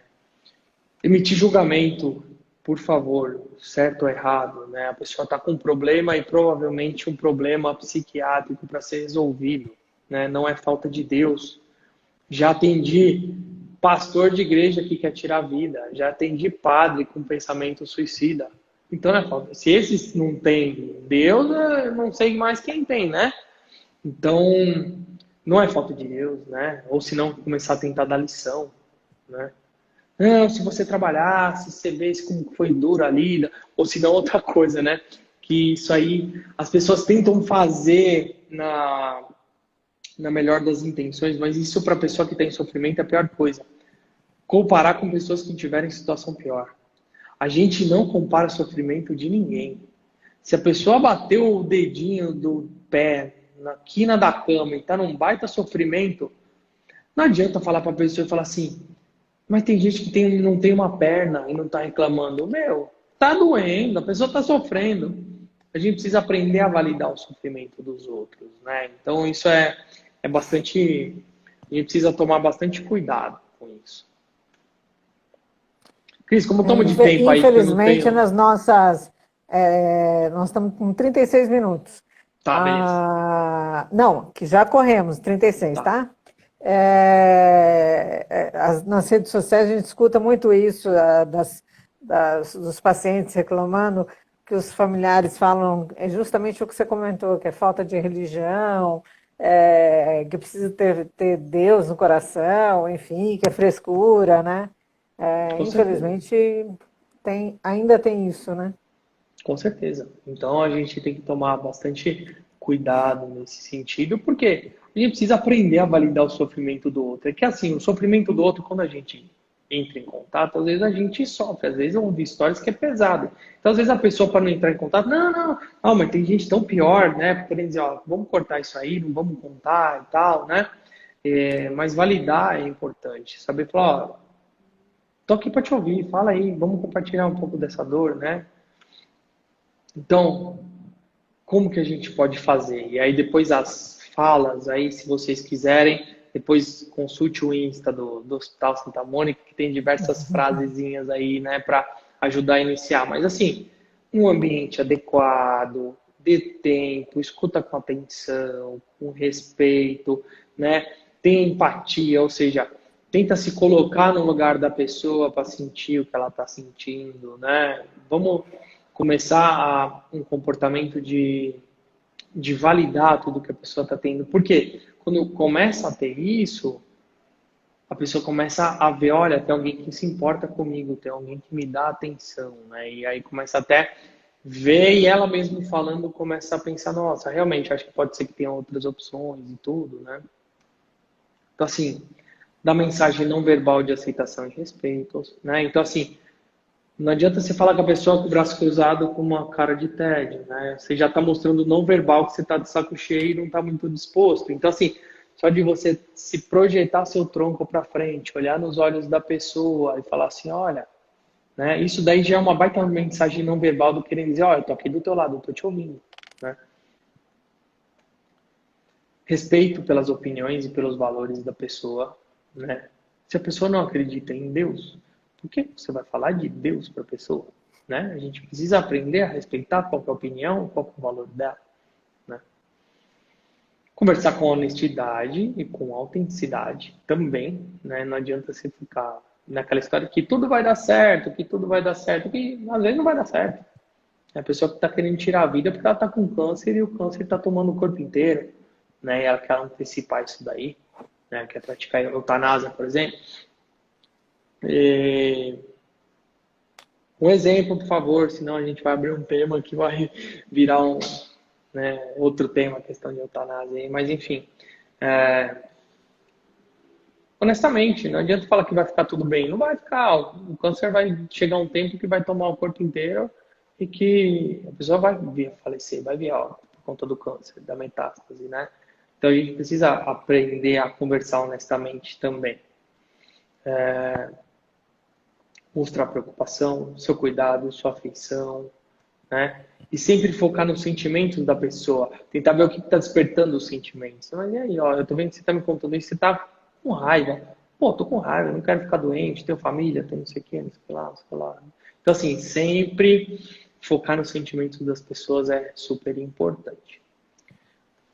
Emitir julgamento, por favor, certo ou errado, né? A pessoa está com um problema e provavelmente um problema psiquiátrico para ser resolvido, né? Não é falta de Deus. Já atendi pastor de igreja que quer tirar a vida, já atendi padre com pensamento suicida. Então, né, se esses não tem Deus, eu não sei mais quem tem, né? Então, não é falta de Deus, né? Ou se não, começar a tentar dar lição, né? Não, se você trabalhasse, você vê como foi duro a lida, ou se não, outra coisa, né? Que isso aí, as pessoas tentam fazer na melhor das intenções, mas isso para a pessoa que está em sofrimento é a pior coisa. Comparar com pessoas que tiverem situação pior. A gente não compara o sofrimento de ninguém. Se a pessoa bateu o dedinho do pé na quina da cama e está num baita sofrimento, não adianta falar para a pessoa e falar assim: mas tem gente que não tem uma perna e não está reclamando. Meu, tá doendo, a pessoa está sofrendo. A gente precisa aprender a validar o sofrimento dos outros, né? Então isso é bastante. A gente precisa tomar bastante cuidado com isso. Cris, como estamos de tempo aí que eu não Infelizmente, tenho. nas nossas. Nós estamos com 36 minutos. Tá, beleza. Não, que já corremos 36, Tá. tá? Nas redes sociais a gente escuta muito isso, dos pacientes reclamando que os familiares falam, é justamente o que você comentou, que é falta de religião, que precisa ter Deus no coração, enfim, que é frescura, né? Com certeza. Infelizmente, ainda tem isso, né? Com certeza. Então a gente tem que tomar bastante cuidado nesse sentido, porque a gente precisa aprender a validar o sofrimento do outro. É que assim, o sofrimento do outro, quando a gente entra em contato, às vezes a gente sofre, às vezes eu ouvi histórias que é pesado. Então, às vezes a pessoa, para não entrar em contato, não, mas tem gente tão pior, né? Querendo dizer, ó, vamos cortar isso aí, não vamos contar e tal, né? Mas validar é importante. Saber falar, ó, tô aqui para te ouvir, fala aí, vamos compartilhar um pouco dessa dor, né? Então, como que a gente pode fazer? E aí depois as falas, aí se vocês quiserem, depois consulte o Insta do Hospital Santa Mônica, que tem diversas frasezinhas aí, né, para ajudar a iniciar. Mas assim, um ambiente adequado, dê tempo, escuta com atenção, com respeito, né? Tem empatia, ou seja, tenta se colocar no lugar da pessoa para sentir o que ela está sentindo, né? Vamos começar um comportamento de validar tudo que a pessoa está tendo. Porque quando começa a ter isso, a pessoa começa a ver, olha, tem alguém que se importa comigo, tem alguém que me dá atenção, né? E aí começa até ver e ela mesma falando começa a pensar, nossa, realmente, acho que pode ser que tenha outras opções e tudo, né? Então, assim, da mensagem não verbal de aceitação e respeito, né? Então, assim, não adianta você falar com a pessoa com o braço cruzado com uma cara de tédio, né? Você já está mostrando não verbal que você está de saco cheio e não está muito disposto. Então, assim, só de você se projetar seu tronco para frente, olhar nos olhos da pessoa e falar assim, olha, né? Isso daí já é uma baita mensagem não verbal do querendo dizer, olha, eu tô aqui do teu lado, eu tô te ouvindo, né? Respeito pelas opiniões e pelos valores da pessoa, né? Se a pessoa não acredita em Deus, por que você vai falar de Deus para a pessoa? Né? A gente precisa aprender a respeitar qual é a opinião, qual é o valor dela. Né? Conversar com honestidade e com autenticidade também. Né? Não adianta você ficar naquela história que tudo vai dar certo, que tudo vai dar certo, que às vezes não vai dar certo. É a pessoa que está querendo tirar a vida porque ela está com câncer e o câncer está tomando o corpo inteiro, né? E ela quer antecipar isso daí, né? Quer praticar eutanásia, por exemplo. E... Um exemplo, por favor, senão a gente vai abrir um tema que vai virar né, outro tema, a questão de eutanásia. Mas, enfim, honestamente, não adianta falar que vai ficar tudo bem. Não vai ficar. O câncer vai chegar um tempo que vai tomar o corpo inteiro e que a pessoa vai vir a falecer, vai vir ó, por conta do câncer, da metástase, né? Então a gente precisa aprender a conversar honestamente também. Mostrar preocupação, seu cuidado, sua afeição, né? E sempre focar nos sentimentos da pessoa. Tentar ver o que está despertando os sentimentos. Mas e aí, ó, eu tô vendo que você está me contando isso, você está com raiva. Pô, tô com raiva, não quero ficar doente, tenho família, tenho não sei o que, não sei o que lá, não sei o que lá. Então, assim, sempre focar nos sentimentos das pessoas é super importante.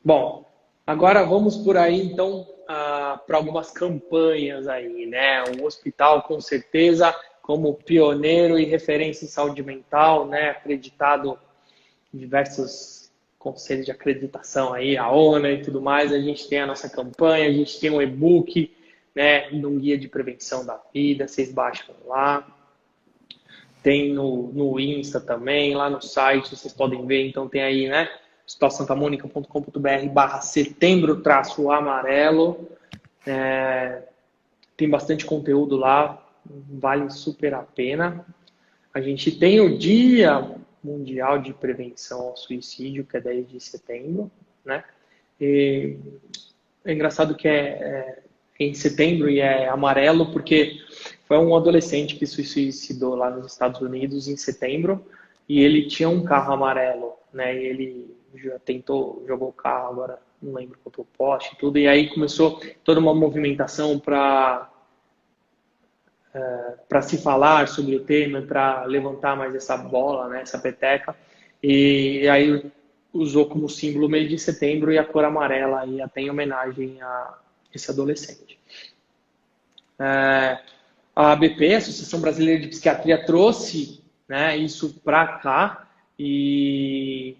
Bom, agora vamos por aí, então, para algumas campanhas aí, né? O hospital, com certeza, como pioneiro e referência em saúde mental, né? Acreditado em diversos conselhos de acreditação aí, a ONU e tudo mais. A gente tem a nossa campanha, a gente tem um e-book, né? Um guia de prevenção da vida, vocês baixam lá. Tem no Insta também, lá no site, vocês podem ver. Então tem aí, né? hospitalsantamonica.com.br/setembro-amarelo. Tem bastante conteúdo lá, vale super a pena. A gente tem o Dia Mundial de Prevenção ao Suicídio, que é 10 de setembro, né? E é engraçado que é em setembro e é amarelo, porque foi um adolescente que se suicidou lá nos Estados Unidos em setembro, e ele tinha um carro amarelo, né? E ele já jogou o carro, agora não lembro quanto o poste e tudo, e aí começou toda uma movimentação para se falar sobre o tema, para levantar mais essa bola, né, essa peteca, e aí usou como símbolo o mês de setembro e a cor amarela, e até em homenagem a esse adolescente. A ABP, a Associação Brasileira de Psiquiatria, trouxe, né, isso para cá e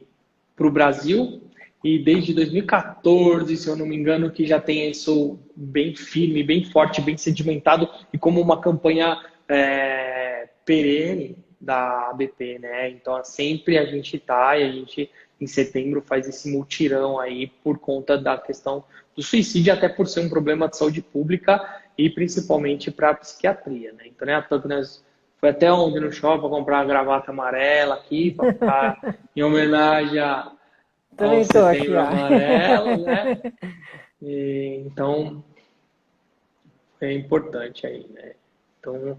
para o Brasil, e desde 2014, se eu não me engano, que já tem isso bem firme, bem forte, bem sedimentado e como uma campanha perene da ABP, né? Então sempre a gente tá e a gente em setembro faz esse mutirão aí por conta da questão do suicídio, até por ser um problema de saúde pública e principalmente para a psiquiatria, né? Então, né, tanto nós foi até onde no shopping para comprar a gravata amarela aqui, para ficar em homenagem ao Também estou aqui, setembro ó. amarelo, né? Então, é importante aí, né? Então,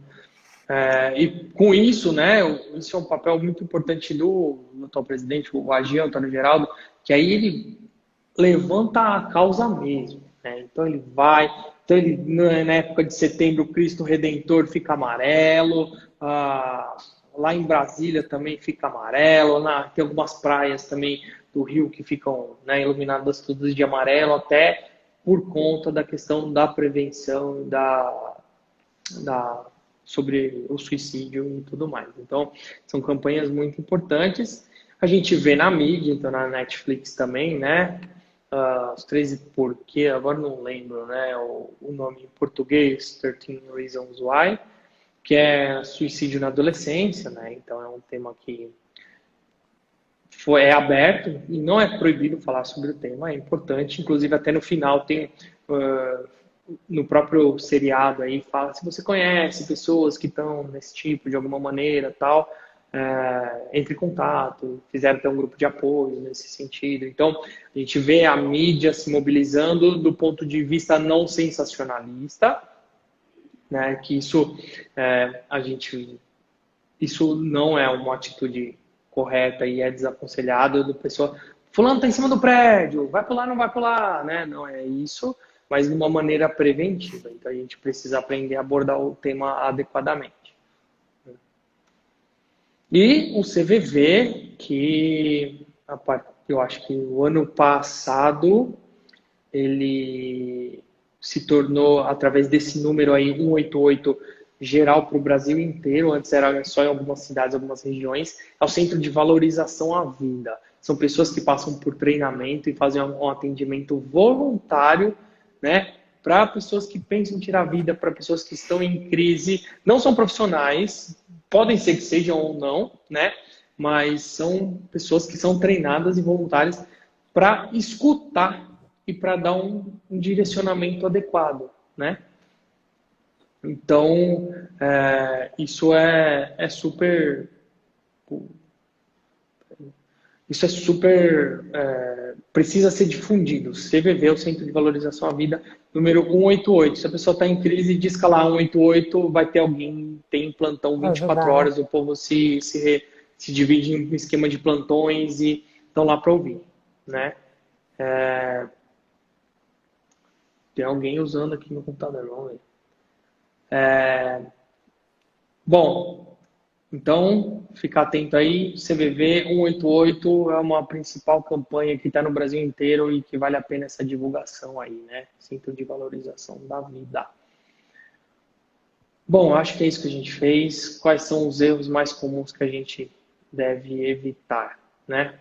e com isso, né, isso é um papel muito importante do atual presidente, o AG, Antônio Geraldo, que aí ele levanta a causa mesmo, né? Então ele vai, então ele, na época de setembro, o Cristo Redentor fica amarelo, lá em Brasília também fica amarelo, tem algumas praias também do Rio que ficam, né, iluminadas todas de amarelo, até por conta da questão da prevenção sobre o suicídio e tudo mais. Então, são campanhas muito importantes. A gente vê na mídia, então na Netflix também, né? Os 13 porquê, agora não lembro, né? O nome em português, 13 Reasons Why, que é suicídio na adolescência, né? Então é um tema que é aberto e não é proibido falar sobre o tema, é importante. Inclusive até no final tem no próprio seriado aí fala se você conhece pessoas que estão nesse tipo de alguma maneira tal, entre em contato, fizeram até um grupo de apoio nesse sentido. Então a gente vê a mídia se mobilizando do ponto de vista não sensacionalista, né? Que isso isso não é uma atitude correta e é desaconselhado do pessoal. Fulano tá em cima do prédio, vai pular, não vai pular, né? Não é isso, mas de uma maneira preventiva. Então a gente precisa aprender a abordar o tema adequadamente. E o CVV, que eu acho que o ano passado ele se tornou, através desse número aí, 188, geral para o Brasil inteiro, antes era só em algumas cidades, algumas regiões, é o Centro de Valorização à Vida. São pessoas que passam por treinamento e fazem um atendimento voluntário, né, para pessoas que pensam em tirar a vida, para pessoas que estão em crise, não são profissionais, podem ser que sejam ou não, né, mas são pessoas que são treinadas e voluntárias para escutar e para dar um direcionamento adequado, né? Então, isso é super. Isso é super. Precisa ser difundido. CVV, o Centro de Valorização à Vida, número 188. Se a pessoa está em crise, diz que lá 188, vai ter alguém, tem plantão 24 Ajudar. horas, o povo se divide em esquema de plantões e estão lá para ouvir, né? Tem alguém usando aqui no computador, vamos ver. Bom, então, ficar atento aí. CVV 188 é uma principal campanha que está no Brasil inteiro e que vale a pena essa divulgação aí, né? Centro de Valorização da Vida. Bom, acho que é isso que a gente fez. Quais são os erros mais comuns que a gente deve evitar, né?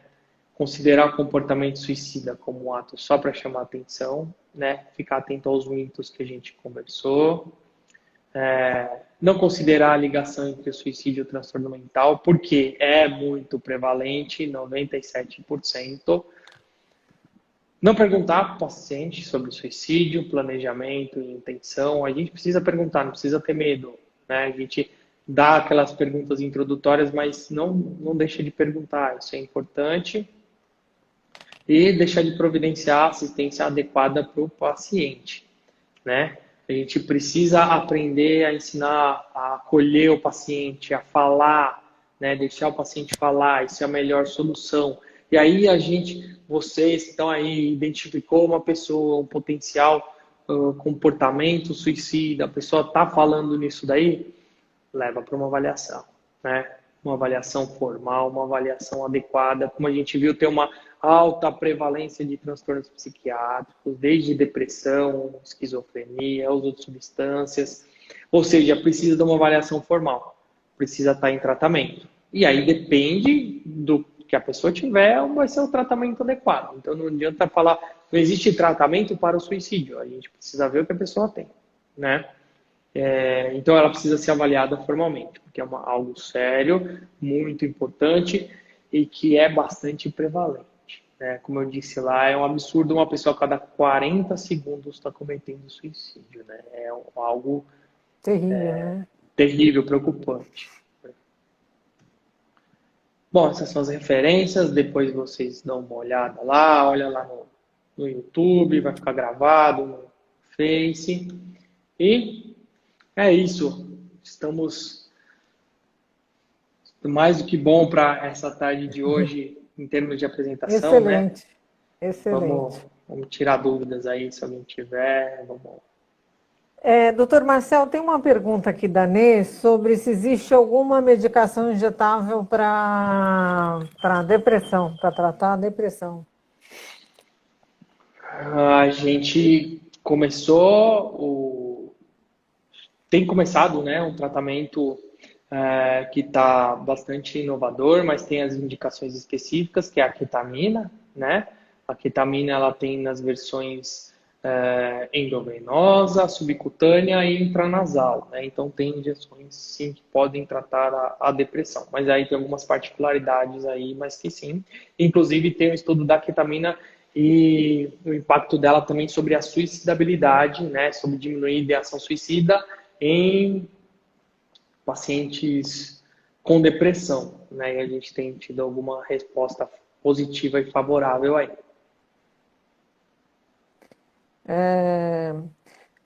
Considerar o comportamento suicida como um ato só para chamar atenção, né? Ficar atento aos mitos que a gente conversou. Não considerar a ligação entre o suicídio e o transtorno mental, porque é muito prevalente, 97%. Não perguntar para o paciente sobre suicídio, planejamento e intenção. A gente precisa perguntar, não precisa ter medo, né? A gente dá aquelas perguntas introdutórias, mas não deixa de perguntar, isso é importante. E deixar de providenciar assistência adequada para o paciente, né? A gente precisa aprender a ensinar a acolher o paciente, a falar, né? Deixar o paciente falar, isso é a melhor solução. E aí vocês que estão aí, identificou uma pessoa, um potencial comportamento suicida, a pessoa está falando nisso daí, leva para uma avaliação, né? Uma avaliação formal, uma avaliação adequada. Como a gente viu, tem uma alta prevalência de transtornos psiquiátricos, desde depressão, esquizofrenia, uso de substâncias. Ou seja, precisa de uma avaliação formal, precisa estar em tratamento. E aí depende do que a pessoa tiver, vai ser o tratamento adequado. Então não adianta falar, não existe tratamento para o suicídio, a gente precisa ver o que a pessoa tem, né? Então ela precisa ser avaliada formalmente, porque é algo sério, muito importante e que é bastante prevalente. Como eu disse lá, é um absurdo uma pessoa a cada 40 segundos está cometendo suicídio. Né? É algo Terrível, né? terrível, preocupante. Bom, essas são as referências, depois vocês dão uma olhada lá, olha lá no YouTube, vai ficar gravado no Face. E é isso. Estamos mais do que bom para essa tarde de hoje em termos de apresentação, Excelente, né? excelente. Vamos tirar dúvidas aí, se alguém tiver. Vamos... Doutor Marcel, tem uma pergunta aqui da Nê sobre se existe alguma medicação injetável para depressão, para tratar a depressão. A gente tem começado, né, um tratamento que está bastante inovador, mas tem as indicações específicas, que é a ketamina, né? A ketamina ela tem nas versões endovenosa, subcutânea e intranasal, né? Então tem injeções sim que podem tratar a depressão, mas aí tem algumas particularidades aí, mas que sim. Inclusive tem um estudo da ketamina e o impacto dela também sobre a suicidabilidade, né? Sobre diminuir a ideação suicida em pacientes com depressão, né? E a gente tem tido alguma resposta positiva e favorável aí.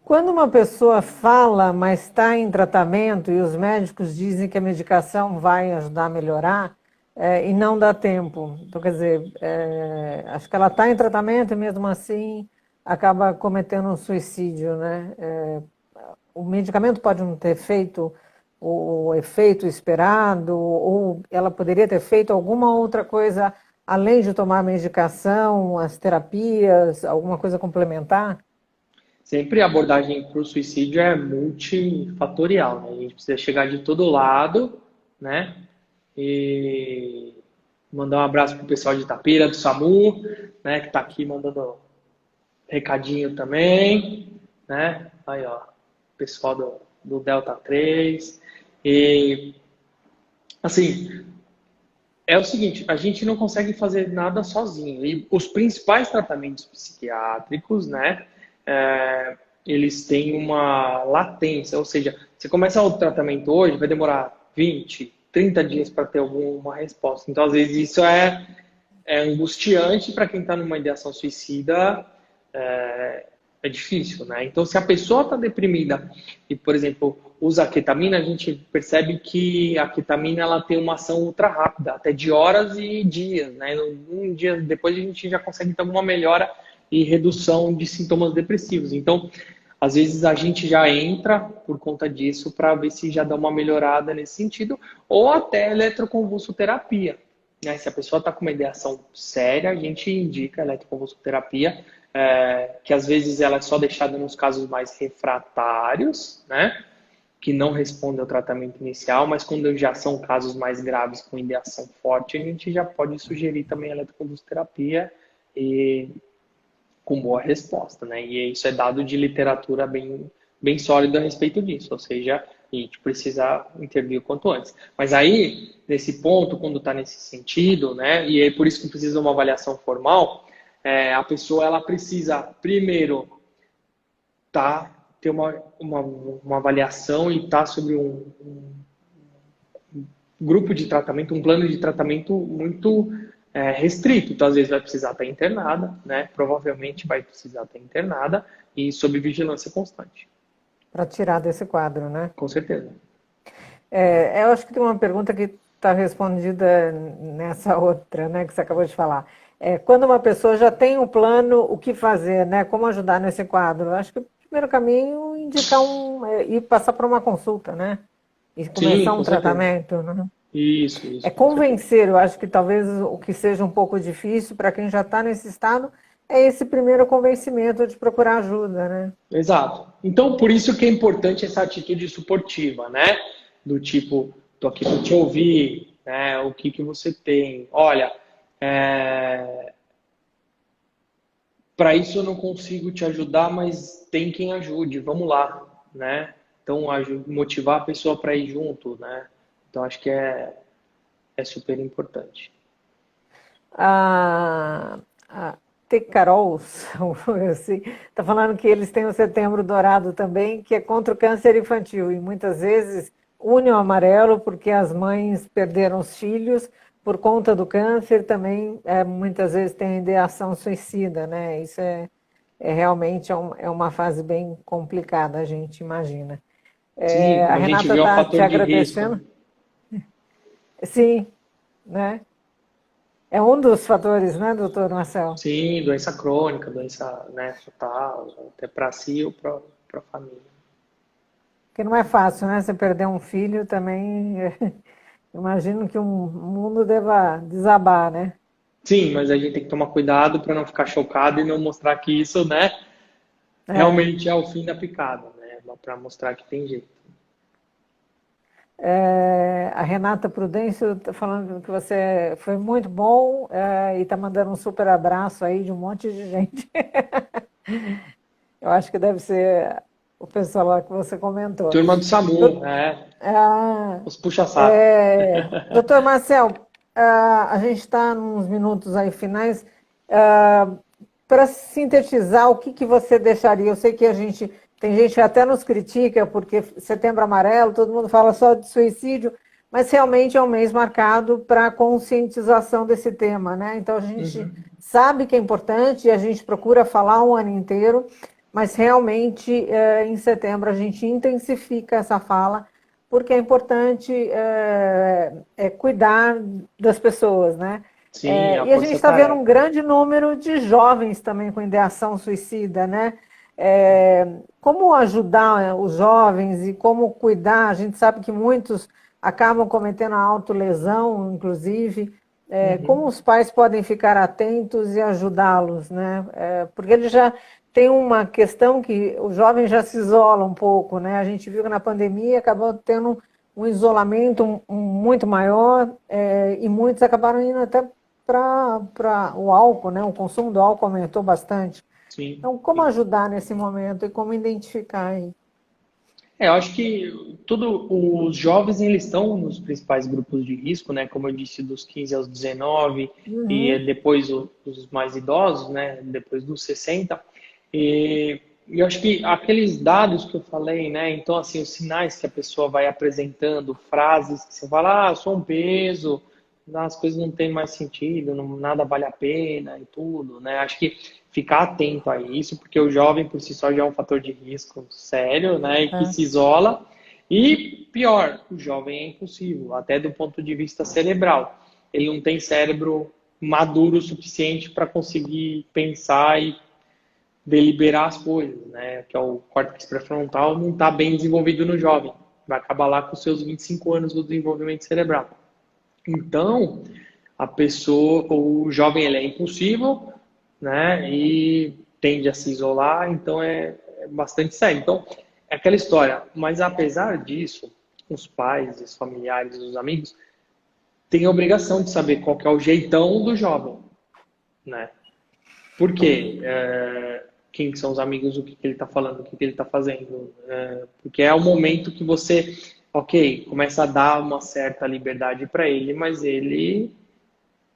Quando uma pessoa fala, mas está em tratamento e os médicos dizem que a medicação vai ajudar a melhorar e não dá tempo. Então, quer dizer, acho que ela está em tratamento e mesmo assim acaba cometendo um suicídio, né? O medicamento pode não ter feito o efeito esperado ou ela poderia ter feito alguma outra coisa além de tomar a medicação, as terapias, alguma coisa complementar? sempre a abordagem para o suicídio é multifatorial, né? A gente precisa chegar de todo lado, né? E mandar um abraço pro pessoal de Itapira, do SAMU, né? Que está aqui mandando recadinho também, né? Aí, ó, pessoal do Delta 3. E, assim, é o seguinte, a gente não consegue fazer nada sozinho. E os principais tratamentos psiquiátricos, né, eles têm uma latência, ou seja, você começa o tratamento hoje, vai demorar 20, 30 dias para ter alguma resposta. Então, às vezes, isso é angustiante para quem está numa ideação suicida, é difícil, né? Então, se a pessoa está deprimida e, por exemplo, usa a ketamina, a gente percebe que a ketamina ela tem uma ação ultra rápida, até de horas e dias, né? Um dia depois a gente já consegue ter uma melhora e redução de sintomas depressivos. Então, às vezes a gente já entra por conta disso para ver se já dá uma melhorada nesse sentido, ou até eletroconvulsoterapia, né? Se a pessoa está com uma ideação séria, a gente indica eletroconvulsoterapia, que às vezes ela é só deixada nos casos mais refratários, né? Que não respondem ao tratamento inicial, mas quando já são casos mais graves com ideação forte, a gente já pode sugerir também a eletroconvulsoterapia e com boa resposta, né? E isso é dado de literatura bem sólida a respeito disso, ou seja, a gente precisa intervir o quanto antes. Mas aí, nesse ponto, quando está nesse sentido, né? E é por isso que precisa de uma avaliação formal, a pessoa ela precisa primeiro ter uma avaliação e estar sobre um grupo de tratamento, um plano de tratamento muito restrito. Então, às vezes vai precisar estar internada, né? Provavelmente vai precisar estar internada e sob vigilância constante. Para tirar desse quadro, né? Com certeza. Eu acho que tem uma pergunta que está respondida nessa outra, né, que você acabou de falar. Quando uma pessoa já tem um plano, o que fazer, né? Como ajudar nesse quadro? Eu acho que o primeiro caminho é indicar ir passar por uma consulta, né? E começar Sim, um com certeza. tratamento, né? Isso. Convencer, eu acho que talvez o que seja um pouco difícil para quem já está nesse estado é esse primeiro convencimento de procurar ajuda, né? Exato. Então, por isso que é importante essa atitude suportiva, né? Do tipo, tô aqui para te ouvir, né? O que você tem? Olha, para isso eu não consigo te ajudar, mas tem quem ajude, vamos lá, né? Então, motivar a pessoa para ir junto, né? Então, acho que é super importante. A T. Carol assim, está falando que eles têm o Setembro Dourado também, que é contra o câncer infantil, e muitas vezes une o amarelo porque as mães perderam os filhos por conta do câncer, também muitas vezes tem ideação suicida, né? Isso realmente uma fase bem complicada, a gente imagina. Sim, A como a gente Renata vê, é um está te fator de risco. agradecendo. Sim, né? É um dos fatores, né, doutor Marcel? Sim, doença crônica, doença, né, fatal, até para si ou para a família. Porque não é fácil, né? Você perder um filho também. Imagino que um mundo deva desabar, né? Sim, mas a gente tem que tomar cuidado para não ficar chocado e não mostrar que isso, né, realmente é o fim da picada, né? Para mostrar que tem jeito. A Renata Prudêncio está falando que você foi muito bom e está mandando um super abraço aí de um monte de gente. Eu acho que deve ser o pessoal lá que você comentou. Turma do SAMU, os puxa-saco. Doutor Marcel, a gente está nos minutos aí finais. Para sintetizar, o que você deixaria? Eu sei que tem gente que até nos critica, porque Setembro Amarelo, todo mundo fala só de suicídio, mas realmente é um mês marcado para a conscientização desse tema, né? Então a gente sabe que é importante e a gente procura falar um ano inteiro, mas realmente em setembro a gente intensifica essa fala, porque é importante cuidar das pessoas, né? Sim, E a gente está vendo um grande número de jovens também com ideação suicida, né? Como ajudar os jovens e como cuidar? A gente sabe que muitos acabam cometendo a autolesão, inclusive. Como os pais podem ficar atentos e ajudá-los, né? Porque eles já tem uma questão que o jovem já se isola um pouco, né? A gente viu que na pandemia acabou tendo um isolamento muito maior, e muitos acabaram indo até para o álcool, né? O consumo do álcool aumentou bastante. Sim, Então, como sim. ajudar nesse momento e como identificar aí? Eu acho que os jovens eles estão nos principais grupos de risco, né? Como eu disse, dos 15 aos 19 e Uhum. depois os mais idosos, né? Depois dos 60. E eu acho que aqueles dados que eu falei, né? Então, assim, os sinais que a pessoa vai apresentando, frases que você fala, eu sou um peso, as coisas não têm mais sentido, nada vale a pena e tudo, né? Acho que ficar atento a isso, porque o jovem por si só já é um fator de risco sério, né? E que É. se isola. E pior, o jovem é impulsivo, até do ponto de vista cerebral. Ele não tem cérebro maduro o suficiente para conseguir pensar e deliberar as coisas, né? Que é o córtex pré-frontal, não está bem desenvolvido no jovem. Vai acabar lá com os seus 25 anos do desenvolvimento cerebral. Então, a pessoa, o jovem, ele é impulsivo, né? E tende a se isolar, então é bastante sério. Então, é aquela história. Mas apesar disso, os pais, os familiares, os amigos têm a obrigação de saber qual que é o jeitão do jovem, né? Por quê? Quem são os amigos, o que ele está falando, o que ele está fazendo. Porque é o momento que você, ok, começa a dar uma certa liberdade para ele, mas ele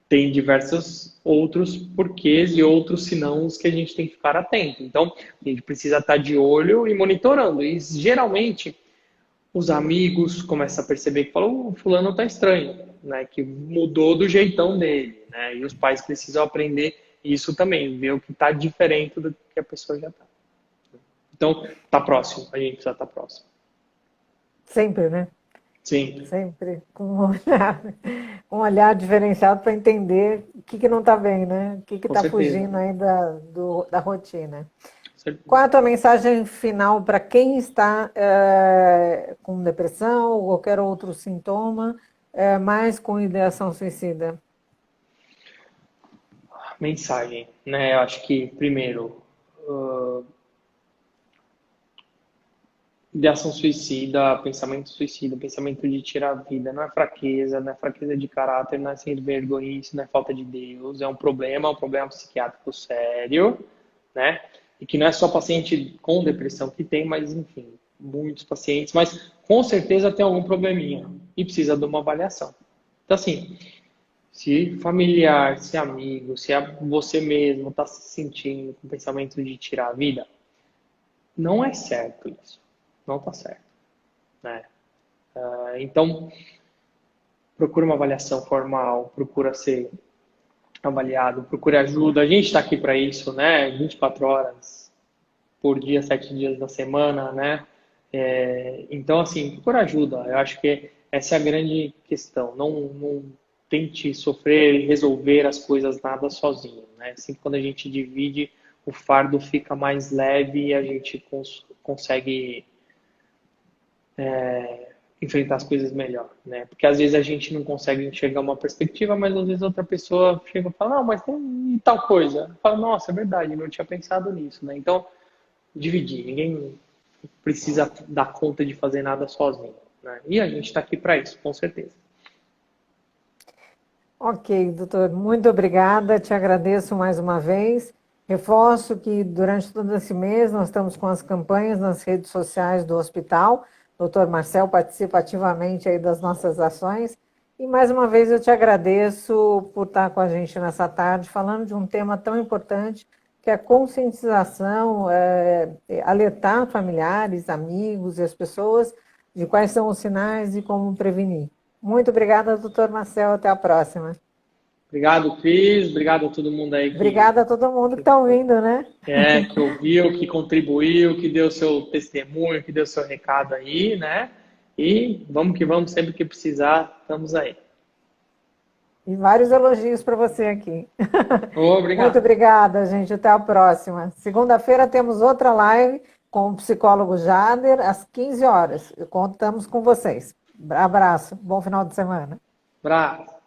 tem diversos outros porquês e outros sinãos que a gente tem que ficar atento. Então, a gente precisa estar de olho e monitorando. E geralmente os amigos começam a perceber que falam, o fulano tá estranho, né? Que mudou do jeitão dele, né? E os pais precisam aprender isso também, ver o que está diferente do que a pessoa já está. Então, tá próximo, a gente precisa estar próximo. Sempre, né? Sim, Sempre com um olhar diferenciado para entender o que não está bem, né? O que com está certeza. fugindo aí da rotina. Com certeza. Qual é a tua mensagem final para quem está com depressão ou qualquer outro sintoma, mas com ideação suicida? Mensagem, né? Eu acho que, primeiro, ideação suicida, pensamento de tirar a vida, não é fraqueza de caráter, não é sem vergonhice, não é falta de Deus, é um problema psiquiátrico sério, né? E que não é só paciente com depressão que tem, mas enfim, muitos pacientes, mas com certeza tem algum probleminha e precisa de uma avaliação. Então, assim, se familiar, se amigo, se você mesmo está se sentindo com pensamento de tirar a vida, não é certo isso. Não está certo, né? Então, procura uma avaliação formal, procura ser avaliado, procure ajuda. A gente está aqui para isso, né? 24 horas por dia, 7 dias da semana, né? Então, assim, procura ajuda. Eu acho que essa é a grande questão. Não tente sofrer e resolver as coisas nada sozinho, né? Sempre quando a gente divide, o fardo fica mais leve e a gente consegue enfrentar as coisas melhor, né? Porque às vezes a gente não consegue enxergar uma perspectiva, mas às vezes outra pessoa chega e fala, não, mas tem tal coisa. Fala, nossa, é verdade, não tinha pensado nisso, né? Então, dividir. Ninguém precisa dar conta de fazer nada sozinho, né? E a gente está aqui para isso, com certeza. Ok, doutor, muito obrigada, te agradeço mais uma vez. Reforço que durante todo esse mês nós estamos com as campanhas nas redes sociais do hospital. O doutor Marcel participa ativamente aí das nossas ações. E mais uma vez eu te agradeço por estar com a gente nessa tarde, falando de um tema tão importante, que é a conscientização, alertar familiares, amigos e as pessoas de quais são os sinais e como prevenir. Muito obrigada, doutor Marcel. Até a próxima. Obrigado, Cris. Obrigado a todo mundo aí Obrigada a todo mundo que está ouvindo, né? que ouviu, que contribuiu, que deu seu testemunho, que deu seu recado aí, né? E vamos que vamos, sempre que precisar, estamos aí. E vários elogios para você aqui. Muito Obrigado. obrigada, gente. Até a próxima. Segunda-feira temos outra live com o psicólogo Jader, às 15 horas. Contamos com vocês. Abraço. Bom final de semana. Abraço.